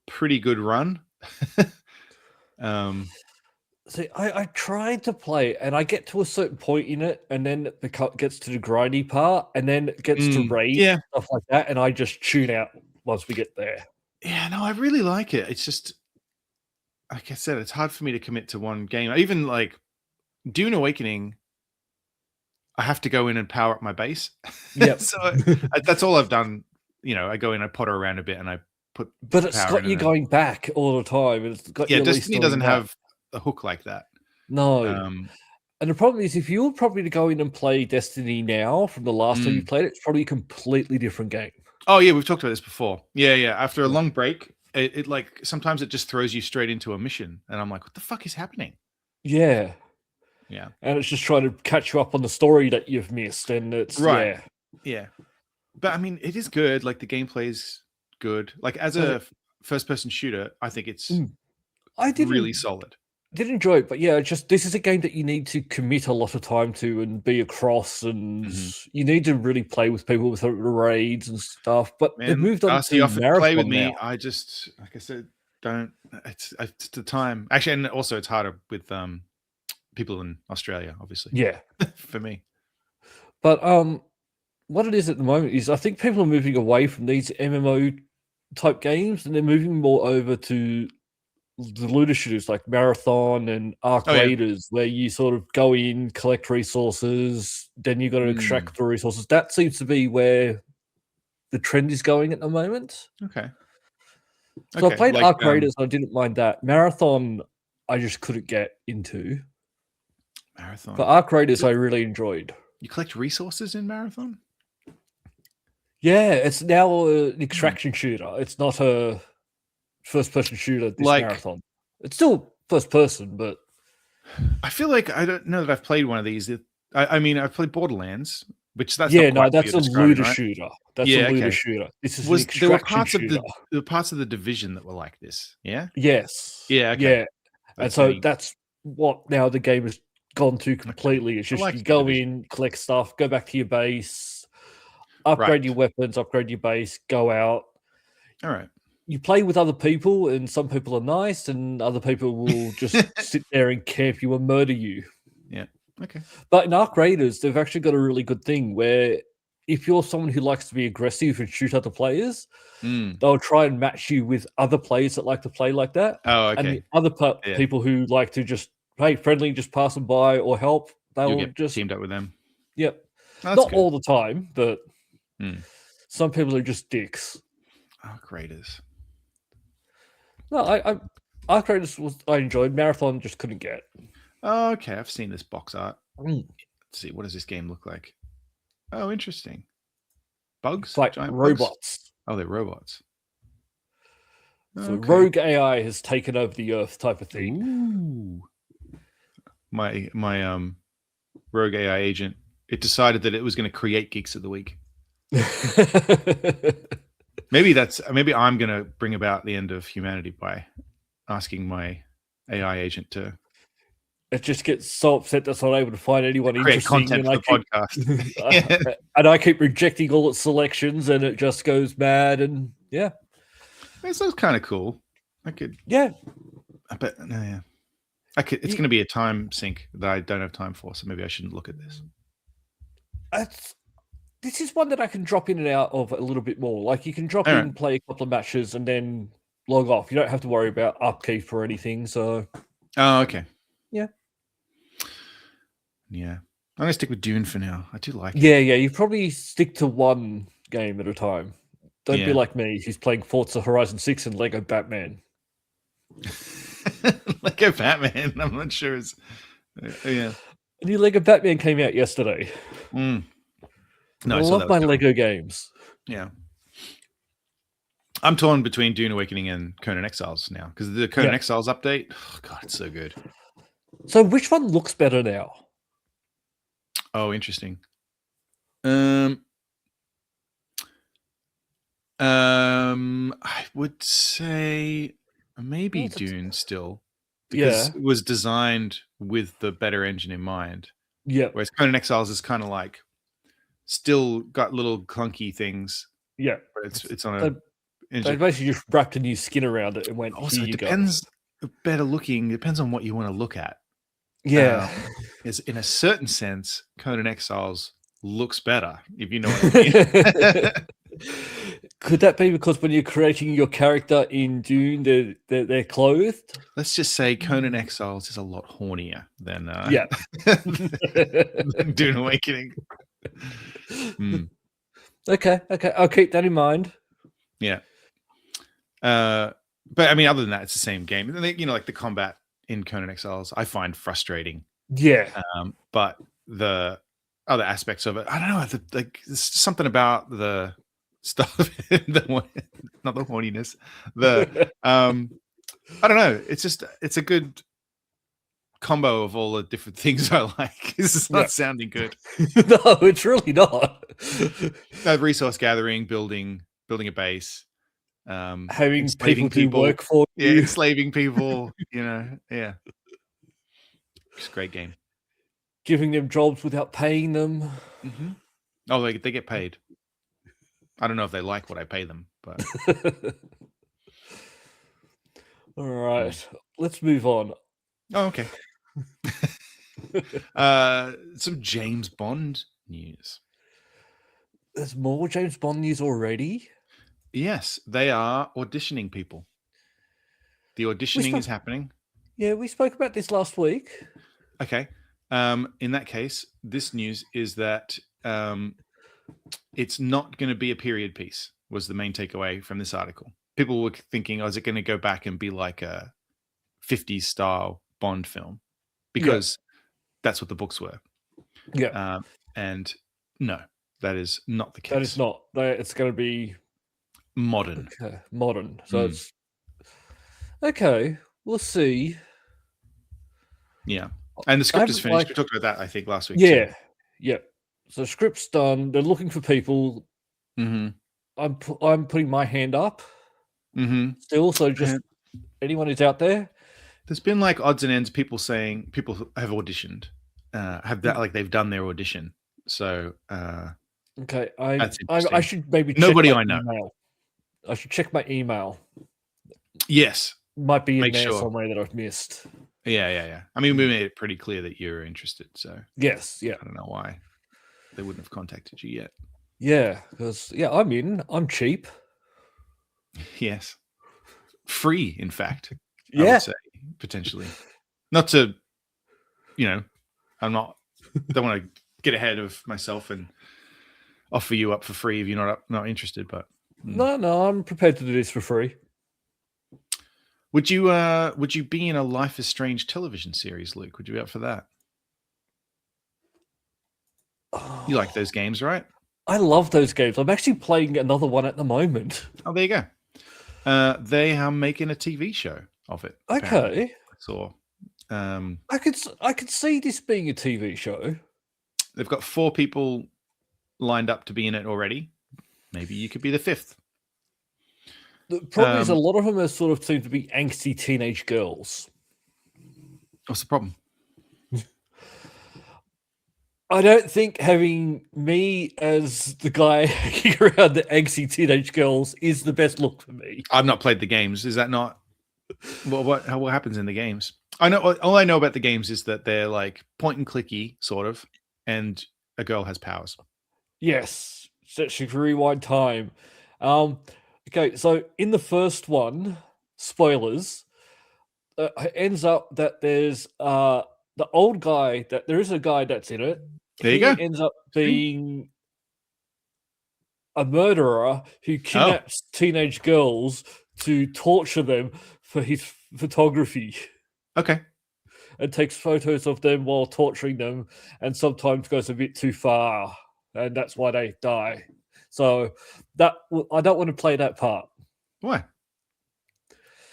pretty good run. See, I tried to play and I get to a certain point in it, and then it gets to the grindy part, and then it gets to raid, stuff like that, and I just tune out once we get there. Yeah, no, I really like it. It's just, like I said, it's hard for me to commit to one game. Even like Dune Awakening, I have to go in and power up my base. Yep. So that's all I've done. I go in, I potter around a bit, and I put. But it's got you going back all the time. It's got Destiny doesn't have a hook like that. No. And the problem is, if you were probably to go in and play Destiny now from the last time you played it, it's probably a completely different game. Oh yeah, we've talked about this before. Yeah. After a long break, it like sometimes it just throws you straight into a mission, and I'm like, what the fuck is happening? Yeah. Yeah. And it's just trying to catch you up on the story that you've missed, and it's Yeah. But I mean, it is good. Like the gameplay's good. Like as a first-person shooter, I think it's really solid. Did enjoy it, but this is a game that you need to commit a lot of time to and be across, and you need to really play with people with the raids and stuff. But they've moved on to marathon play with me. now. I just, like I said, don't. It's the time. Actually, and also it's harder with people in Australia, obviously. Yeah, for me. But what it is at the moment is I think people are moving away from these MMO type games, and they're moving more over to the looter shooters like Marathon and Arc Raiders, where you sort of go in, collect resources, then you got to extract the resources. That seems to be where the trend is going at the moment. Okay. So I played Arc Raiders, and I didn't mind that. Marathon, I just couldn't get into. Marathon. But Arc Raiders, I really enjoyed. You collect resources in Marathon? Yeah, it's now an extraction shooter. It's not a first-person shooter, this Marathon. It's still first-person, but... I feel like I don't know that I've played one of these. I mean, I've played Borderlands, which that's that's a looter shooter. That's a looter shooter. This is an extraction shooter. There were parts of the Division that were like this, yeah? Yes. Yeah, okay. Yeah. And so that's what now the game has gone to completely. It's just you go in, collect stuff, go back to your base, upgrade your weapons, upgrade your base, go out. All right. You play with other people, and some people are nice, and other people will just sit there and camp you and murder you. Yeah. Okay. But in Arc Raiders, they've actually got a really good thing where if you're someone who likes to be aggressive and shoot other players, they'll try and match you with other players that like to play like that. Oh, And the okay. other Yeah. people who like to just, hey, friendly, just pass them by or help, You'll they'll get just, teamed up with them. yep. Oh, that's Not good. all the time, but some people are just dicks. Arc Raiders. No, Arc Raiders I enjoyed. Marathon just couldn't get. Oh, okay. I've seen this box art. Mm. Let's see. What does this game look like? Oh, interesting. Bugs? It's like Giant robots. Bugs? Oh, they're robots. So Okay. rogue AI has taken over the Earth type of thing. Ooh. My rogue AI agent, it decided that it was going to create Geeks of the Week. Maybe I'm going to bring about the end of humanity by asking my AI agent to It just gets so upset that's not able to find anyone create interesting. content for the podcast. And I keep rejecting all its selections, and it just goes mad. And yeah, This looks kind of cool. I bet. No, yeah. It's going to be a time sink that I don't have time for, so maybe I shouldn't look at this. This is one that I can drop in and out of a little bit more. Like you can drop in, play a couple of matches, and then log off. You don't have to worry about upkeep or anything. So, oh, okay, yeah. I'm gonna stick with Dune for now. I do like it. Yeah. You probably stick to one game at a time. Don't be like me, who's playing Forza Horizon 6 and Lego Batman. Lego Batman. I'm not sure. It's yeah. A new Lego Batman came out yesterday. No, I love my Lego games. Yeah. I'm torn between Dune Awakening and Conan Exiles now because the Conan Exiles update, oh God, it's so good. So which one looks better now? Oh, interesting. I would say maybe Dune still because it was designed with the better engine in mind. Yeah. Whereas Conan Exiles is kind of like still got little clunky things. Yeah. But it's on a they basically just wrapped a new skin around it and went, also, here it depends. Better looking depends on what you want to look at. Yeah. Is in a certain sense, Conan Exiles looks better, if you know what I mean. Could that be because when you're creating your character in Dune, they're clothed? Let's just say Conan Exiles is a lot hornier than than Dune Awakening. Okay. I'll keep that in mind. Yeah. But I mean, other than that, it's the same game. You know, like the combat in Conan Exiles, I find frustrating. Yeah. But the other aspects of it, I don't know. There's something about the stuff, not the horniness. I don't know. It's a good combo of all the different things I like. This is not sounding good. No, it's really not. Resource gathering, building a base, having people work for you, enslaving people. Yeah. It's a great game. Giving them jobs without paying them. Mm-hmm. Oh, they get paid. I don't know if they like what I pay them, but all right, let's move on. Oh, okay. Some James Bond news. There's more James Bond news already? Yes, they are auditioning people. The auditioning is happening. Yeah, we spoke about this last week. Okay. In that case, this news is that it's not going to be a period piece, was the main takeaway from this article. People were thinking, is it going to go back and be like a 50s style Bond film? Because that's what the books were. Yeah. And no, that is not the case. That is not. It's going to be modern. Okay. Modern. So it's okay. We'll see. Yeah. And the script is finished. We talked about that, I think, last week. Yeah. Too. Yeah. So script's done. They're looking for people. Mm-hmm. I'm putting my hand up. Mm-hmm. Still, so just anyone who's out there. There's been like odds and ends. People saying people have auditioned, have that like they've done their audition. So okay, I should maybe check nobody my I know. Email. I should check my email. Yes, might be in there somewhere that I've missed. Yeah. I mean, we made it pretty clear that you're interested, so Yes, yeah. I don't know why they wouldn't have contacted you yet. Yeah, because I'm in. I'm cheap. Yes. Free, in fact, I Yeah. would say, potentially. Not to, don't want to get ahead of myself and offer you up for free if you're not interested, but No, I'm prepared to do this for free. would you be in a Life is Strange television series, Luke? Would you be up for that? You like those games, right? I love those games. I'm actually playing another one at the moment. Oh, there you go. They are making a TV show of it. Apparently. Okay. I saw. I could see this being a TV show. They've got 4 people lined up to be in it already. Maybe you could be the 5th. The problem is a lot of them are sort of seem to be angsty teenage girls. What's the problem? I don't think having me as the guy hanging around the angsty teenage girls is the best look for me. I've not played the games. Is that not what happens in the games? I know all I know about the games is that they're like point and clicky, sort of, and a girl has powers. Yes, searching for rewind time. Okay, so in the first one, spoilers, it ends up that there's the old guy that there is a guy that's in it. There you go. Ends up being a murderer who kidnaps teenage girls to torture them for his photography. Okay. And takes photos of them while torturing them, and sometimes goes a bit too far, and that's why they die. So that I don't want to play that part. Why?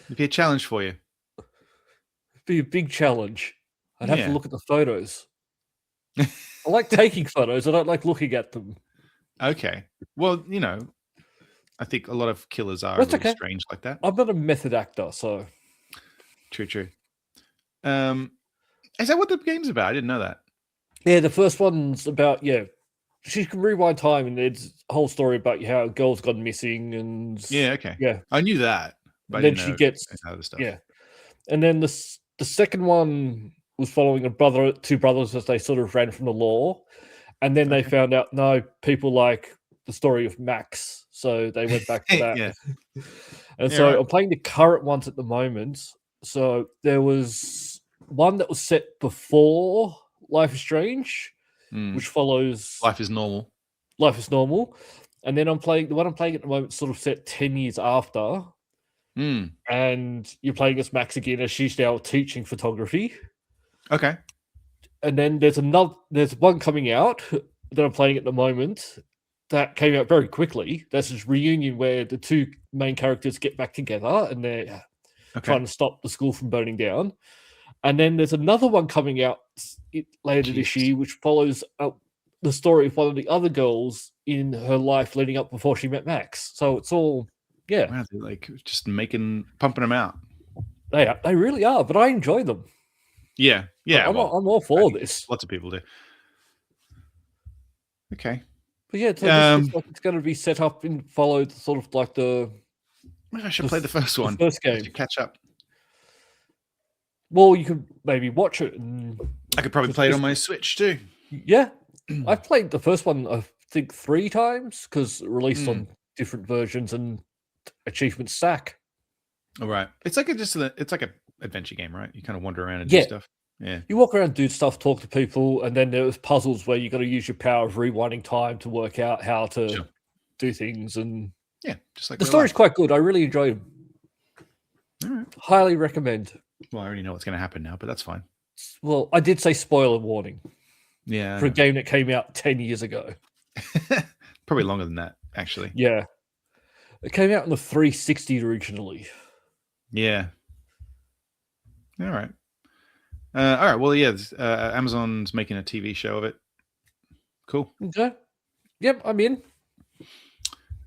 It'd be a challenge for you. It'd be a big challenge. I'd have to Yeah. look at the photos. I like taking photos. I don't like looking at them. Okay. Well, I think a lot of killers are That's a little okay. strange like that. I'm not a method actor, so True. Is that what the game's about? I didn't know that. yeah. The first one's about she can rewind time, and it's a whole story about how a girl's gone missing, and Yeah. Okay. yeah. I knew that, but Then I didn't she know gets other stuff. yeah, and then the second one was following two brothers as they sort of ran from the law, and then they found out no, people like the story of Max, so they went back to that. Yeah. And Yeah, so right. I'm playing the current ones at the moment. So there was one that was set before Life is Strange, which follows Life is Normal. Life is Normal, and then the one I'm playing at the moment, sort of set 10 years after. And you're playing as Max again, as she's now teaching photography. Okay. And then there's one coming out that I'm playing at the moment that came out very quickly. That's this reunion where the two main characters get back together and they're trying to stop the school from burning down. And then there's another one coming out later this year, which follows the story of one of the other girls in her life leading up before she met Max. So it's all, yeah. Wow, they're like just pumping them out. They really are, but I enjoy them. Yeah. I'm all for this. Lots of people do. Okay. But yeah, so it's going to be set up and followed sort of like the. Maybe I should play the first one. First game. To catch up. Well, you could maybe watch it. I could probably play it on my Switch too. Yeah. I've played the first one, I think, 3 times because it released on different versions and achievement stack. All right. It's like an adventure game, right? You kind of wander around and do stuff. Yeah. You walk around, do stuff, talk to people, and then there's puzzles where you got to use your power of rewinding time to work out how to do things. And yeah, just like the story's quite good. I really enjoyed it. All right. Highly recommend. Well, I already know what's going to happen now, but that's fine. Well, I did say spoiler warning. Yeah. For a game that came out 10 years ago. Probably longer than that, actually. Yeah. It came out on the 360 originally. Yeah. All right. All right. Well, yeah. Amazon's making a TV show of it. Cool. Okay. Yep, I'm in.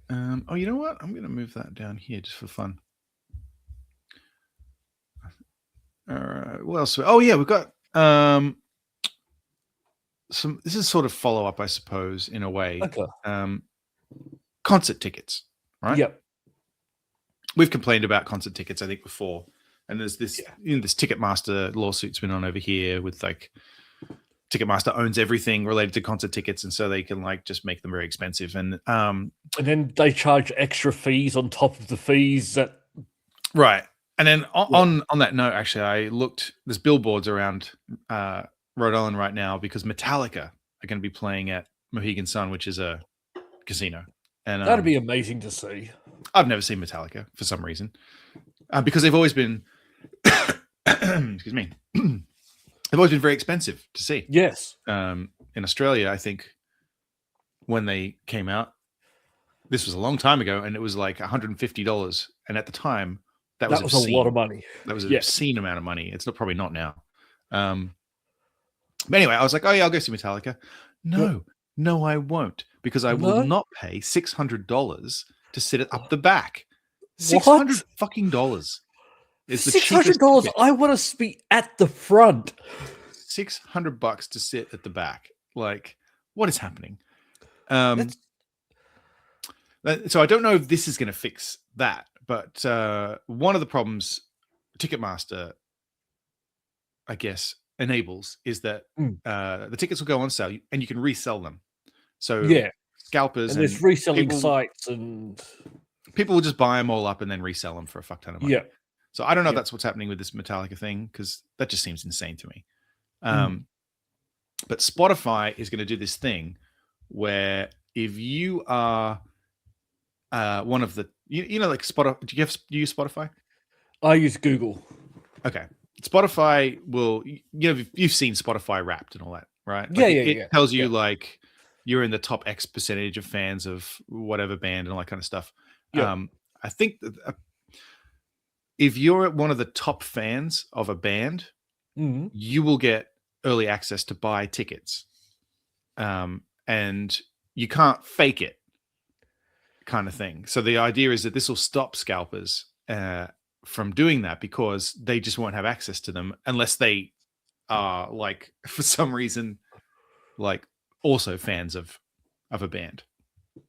Oh, you know what? I'm going to move that down here just for fun. All right. What else? Oh, yeah. We've got some. This is sort of follow up, I suppose, in a way. Okay. Concert tickets, right? Yep. We've complained about concert tickets, I think, before. And there's this this Ticketmaster lawsuit's been on over here with like Ticketmaster owns everything related to concert tickets, and so they can like just make them very expensive. And then they charge extra fees on top of the fees that right. And then on that note, actually, I looked. There's billboards around Rhode Island right now because Metallica are going to be playing at Mohegan Sun, which is a casino. And that'd be amazing to see. I've never seen Metallica for some reason because they've always been, excuse me, they've always been very expensive to see. Yes. In Australia, I think when they came out, this was a long time ago, and it was like $150. And at the time, that was a lot of money. That was an obscene amount of money. It's probably not now. But anyway, I was like, oh yeah, I'll go see Metallica. No, I won't, because I will not pay $600 to sit up the back. $600 fucking dollars is the cheapest. $600. I want to be at the front. $600 to sit at the back. Like, what is happening? So I don't know if this is going to fix that, but one of the problems Ticketmaster, I guess, enables is that the tickets will go on sale and you can resell them. So scalpers and there's reselling sites, and people will just buy them all up and then resell them for a fuck ton of money. Yeah. So I don't know if that's what's happening with this Metallica thing, because that just seems insane to me. But Spotify is going to do this thing where if you are one of the, you know, like Spotify, do you use Spotify? I use Google. Okay. Spotify will, you've seen Spotify Wrapped and all that, right? Like it tells you like you're in the top X percentage of fans of whatever band and all that kind of stuff. I think that if you're one of the top fans of a band, you will get early access to buy tickets. And you can't fake it, kind of thing. So the idea is that this will stop scalpers from doing that, because they just won't have access to them unless they are like, for some reason, like also fans of a band,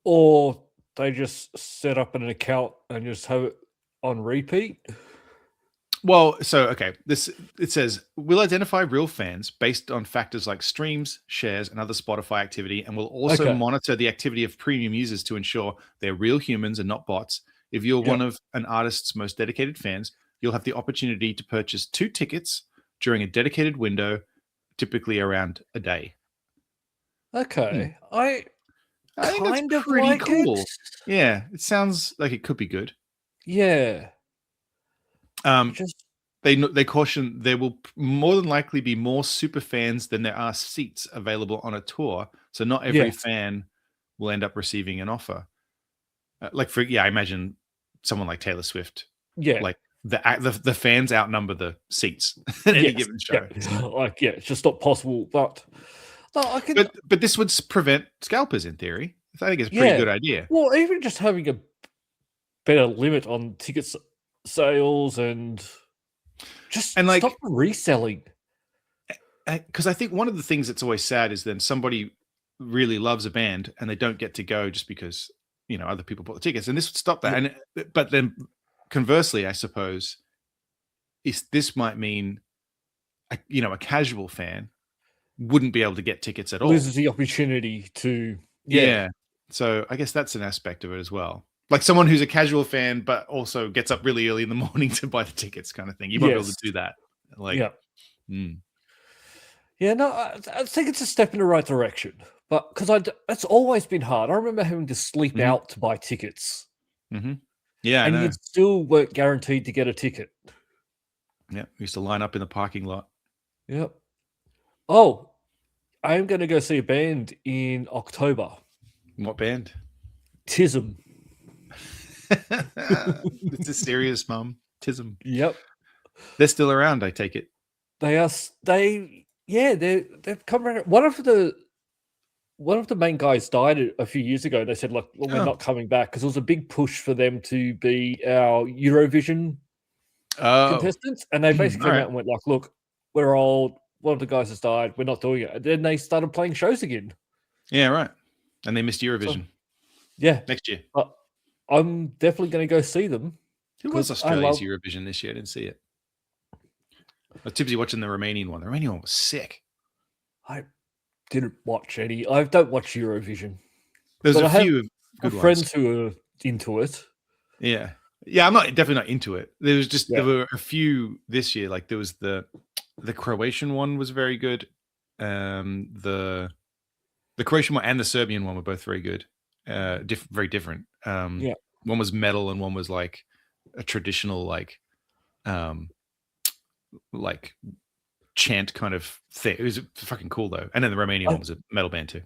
or they just set up an account and just have it on repeat. Well, so okay, it says we'll identify real fans based on factors like streams, shares, and other Spotify activity, and we'll also monitor the activity of premium users to ensure they're real humans and not bots. If you're one of an artist's most dedicated fans, you'll have the opportunity to purchase 2 tickets during a dedicated window, typically around a day. Okay, I think kind that's of pretty like cool. it. Yeah, it sounds like it could be good. Yeah. They caution there will more than likely be more super fans than there are seats available on a tour, so not every fan will end up receiving an offer. I imagine someone like Taylor Swift. Yeah, like the fans outnumber the seats at any given show. It's just not possible. But no, I can. But this would prevent scalpers in theory. I think it's a pretty good idea. Well, even just having a better limit on tickets sales and like stop reselling. Because I think one of the things that's always sad is then somebody really loves a band and they don't get to go just because other people bought the tickets, and this would stop that. But then conversely, I suppose this might mean a casual fan wouldn't be able to get tickets at all. Loses the opportunity to So I guess that's an aspect of it as well. Like someone who's a casual fan, but also gets up really early in the morning to buy the tickets, kind of thing. You might be able to do that. I think it's a step in the right direction. But because it's always been hard. I remember having to sleep out to buy tickets. Yeah, and you still weren't guaranteed to get a ticket. Yeah, we used to line up in the parking lot. Yep. Oh, I am going to go see a band in October. What band? Tism. It's a serious mum. Tism. Yep. They're still around, I take it. They are. They've come around. One of the main guys died a few years ago. They said, "Look, we're not coming back," because it was a big push for them to be our Eurovision contestants, and they basically came out and went, "Like, look, we're old. One of the guys has died. We're not doing it." And then they started playing shows again. Yeah, right. And they missed Eurovision. Next year. I'm definitely going to go see them. Who was Australia's Eurovision this year? I didn't see it. I was too busy watching the Romanian one. The Romanian one was sick. I didn't watch any. I don't watch Eurovision. There's But a I have few good ones. friends who are into it. Yeah. Yeah, I'm definitely not into it. There Yeah. were a few this year. Like there was the Croatian one was very good. The Croatian one and the Serbian one were both very good. Very different. Yeah. One was metal and one was like a traditional like chant kind of thing. It was fucking cool though. And then the Romanian one was a metal band too.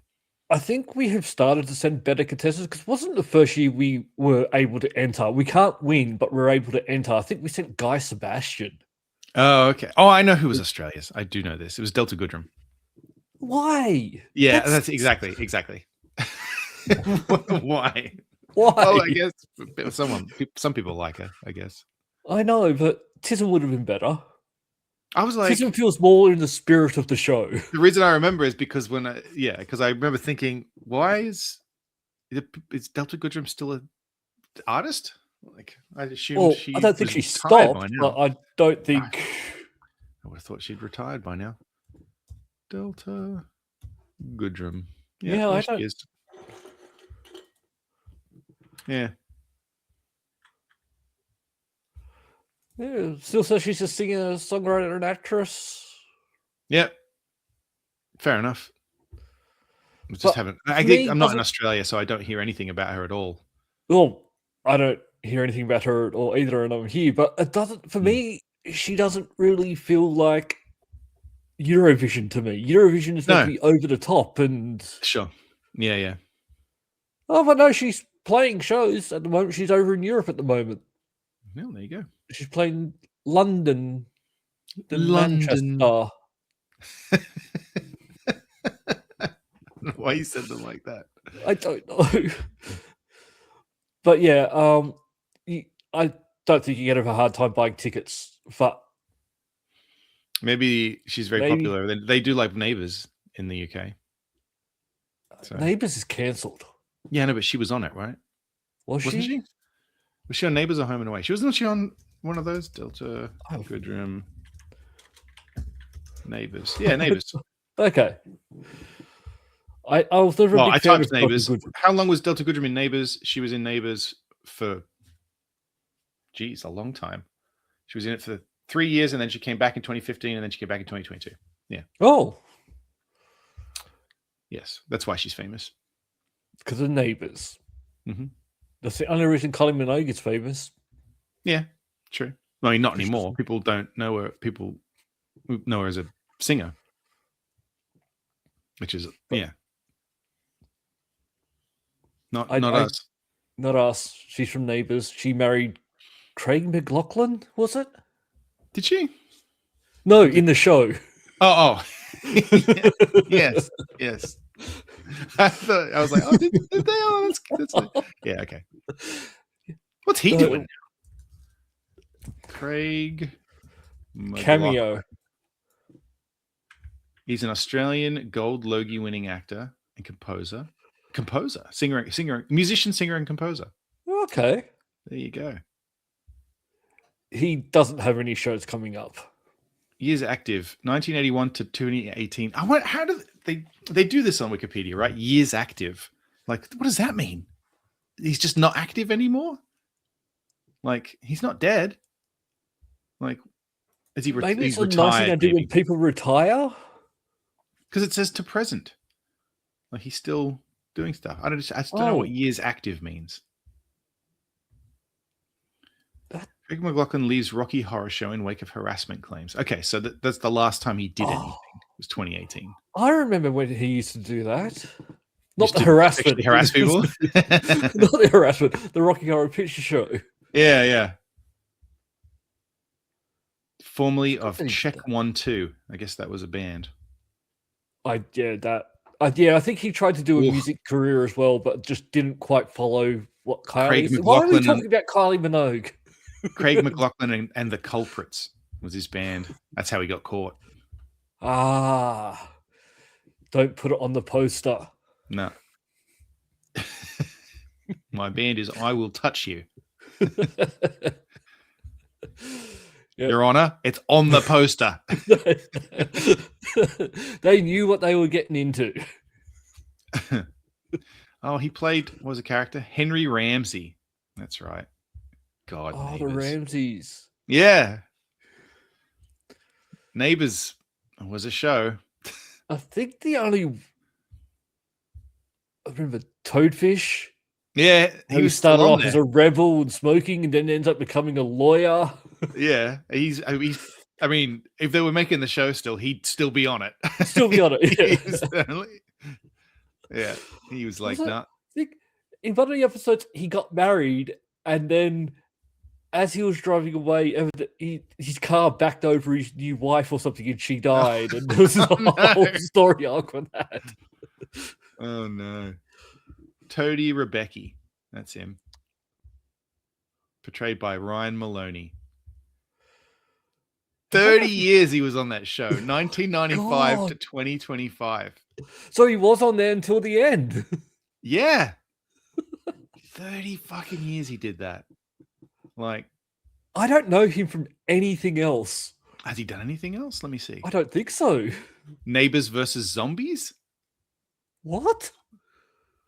I think we have started to send better contestants because wasn't the first year we were able to enter. We can't win, but we're able to enter. I think we sent Guy Sebastian. Oh, okay. Oh, I know who was Australia's. I do know this. It was Delta Goodrem. Why? Yeah, that's exactly. Why? Why? Oh, I guess some people like her, I guess. I know, but Tism would have been better. I was like, Tism feels more in the spirit of the show. The reason I remember is because because I remember thinking, why is Delta Goodrem still an artist? Like, I assumed I don't think she retired stopped, by now. but I don't think. I would have thought she'd retired by now. Delta Goodrem. Yeah, I she don't. is. Yeah. Yeah, still says she's a singer, songwriter, and actress. Yep. Fair enough. I just But haven't. for I me, think I'm not in doesn't- Australia, so I don't hear anything about her at all. Well, I don't hear anything about her or either, and I'm here. But it doesn't. For me, she doesn't really feel like Eurovision to me. Eurovision is meant to be over the top, and Sure. Yeah. oh, but no, she's playing shows at the moment. She's over in Europe at the moment. Well, there you go. She's playing London, London. Manchester. Why you said them like that? I don't know. But yeah, I don't think you get have a hard time buying tickets. But maybe she's very popular. They do like Neighbours in the UK. So. Neighbours is cancelled. Yeah, no, but she was on it, right? Wasn't she? Was she on Neighbours or Home and Away? Wasn't she on one of those? Delta Goodrem Neighbours. Yeah, Neighbours. Okay. I was never a big I fan typed of Neighbours. Delta Goodrem. How long was Delta Goodrem in Neighbours? She was in Neighbours for, a long time. She was in it for 3 years, and then she came back in 2015, and then she came back in 2022. Yeah. Oh. Yes, that's why she's famous. Because of Neighbours. Mm-hmm. That's the only reason Kylie Minogue is famous. Yeah, true. I mean, not anymore. People don't know her. People know her as a singer, which is not us. Not us. She's from Neighbours. She married Craig McLachlan, was it? Did she? No, in the show. Oh. Yes. I was like, oh, did they? Oh, that's yeah, okay. What's he doing now? Craig Cameo. He's an Australian Gold Logie winning actor and composer, singer, musician, singer, and composer. Okay. There you go. He doesn't have any shows coming up. Years active, 1981 to 2018. How do they do this on Wikipedia, right? Years active. Like, what does that mean? He's just not active anymore? Like, he's not dead. Like, is he Maybe it's he's a nice thing retired? to do when people retire. Because it says to present. Like, he's still doing stuff. I don't know what years active means. Craig McLachlan leaves Rocky Horror Show in wake of harassment claims. Okay, so that's the last time he did anything. It was 2018. I remember when he used to do that. Not the harassment. Harass people? Not the harassment. The Rocky Horror Picture Show. Yeah. Formerly of Check 1 2. I guess that was a band. I think he tried to do a music career as well, but just didn't quite follow what Kylie. Why are we talking about Kylie Minogue? Craig McLachlan and the Culprits was his band. That's how he got caught. Don't put it on the poster. No. My band is I Will Touch You. Yep. Your Honor, it's on the poster. They knew what they were getting into. Oh, he played, what was the character? Henry Ramsey. That's right. God, Oh, Neighbours. the Ramseys. Yeah. Neighbours was a show. I think I remember Toadfish. Yeah, He was still started on off there. as a rebel and smoking, and then ends up becoming a lawyer. Yeah, he's. I mean, if they were making the show still, he'd still be on it. Still be on it. Yeah, he was like, Also, nah. I think in one of the episodes, he got married, and then as he was driving away, his car backed over his new wife or something, and she died. And there was a whole story arc on that. Oh no, Toady Rebecca, that's him, portrayed by Ryan Maloney. 30 years he was on that show, 1995 to 2025. So he was on there until the end. Yeah. 30 fucking years he did that. Like, I don't know him from anything else. has he done anything else? Let me see. I don't think so. Neighbours versus Zombies? What?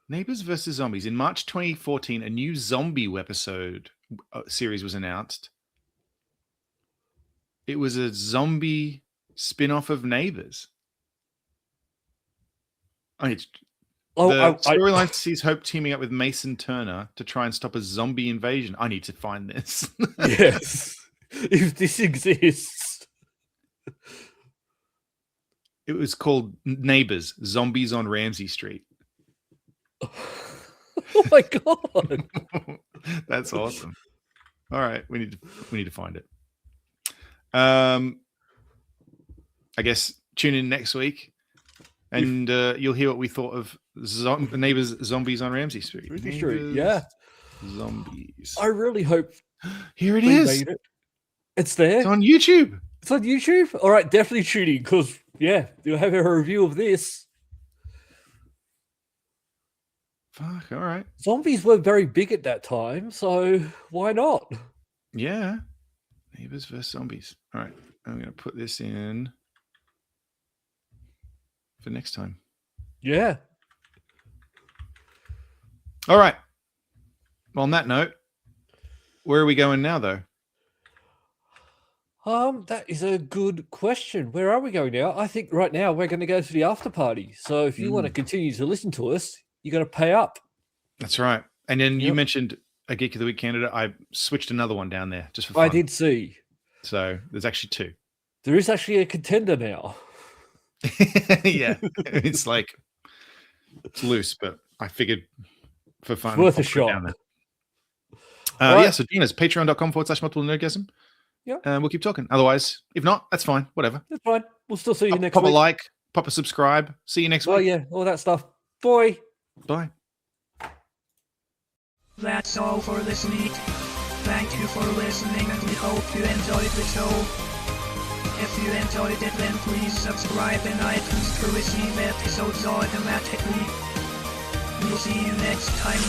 Neighbours versus Zombies. In March 2014, a new zombie episode series was announced. It was a spin-off of Neighbours. The storyline sees Hope teaming up with Mason Turner to try and stop a zombie invasion. I need to find this. Yes. If this exists. It was called Neighbours, Zombies on Ramsey Street. Oh my God. That's awesome. All right, we need to find it. I guess tune in next week, and you'll hear what we thought of Neighbours, Zombies on Ramsey Street. Yeah, Zombies. I really hope Here it we is. made it. It's there. It's on YouTube. It's on YouTube. All right, definitely tune in because you'll have a review of this. Fuck. All right. Zombies were very big at that time, so why not? Yeah. Neighbours versus Zombies. All right. I'm going to put this in for next time. Yeah. All right. Well, on that note, where are we going now, though? That is a good question. Where are we going now? I think right now we're going to go to the after party. So if you want to continue to listen to us, you got to pay up. That's right. And then you mentioned a Geek of the Week candidate. I switched another one down there just for fun. I did see. So there's actually two. There is actually a contender now. Yeah. It's loose, but I figured for fun. It's worth a shot. Yeah, so Gina's patreon.com/multiple-nerdgasm. Yeah. And we'll keep talking. Otherwise, if not, that's fine. Whatever. That's fine. We'll still see you next week. Pop a like, pop a subscribe. See you next week. Oh, yeah. All that stuff. Bye. Bye. That's all for this week. Thank you for listening and we hope you enjoyed the show. If you enjoyed it, then please subscribe in iTunes to receive episodes automatically. We'll see you next time.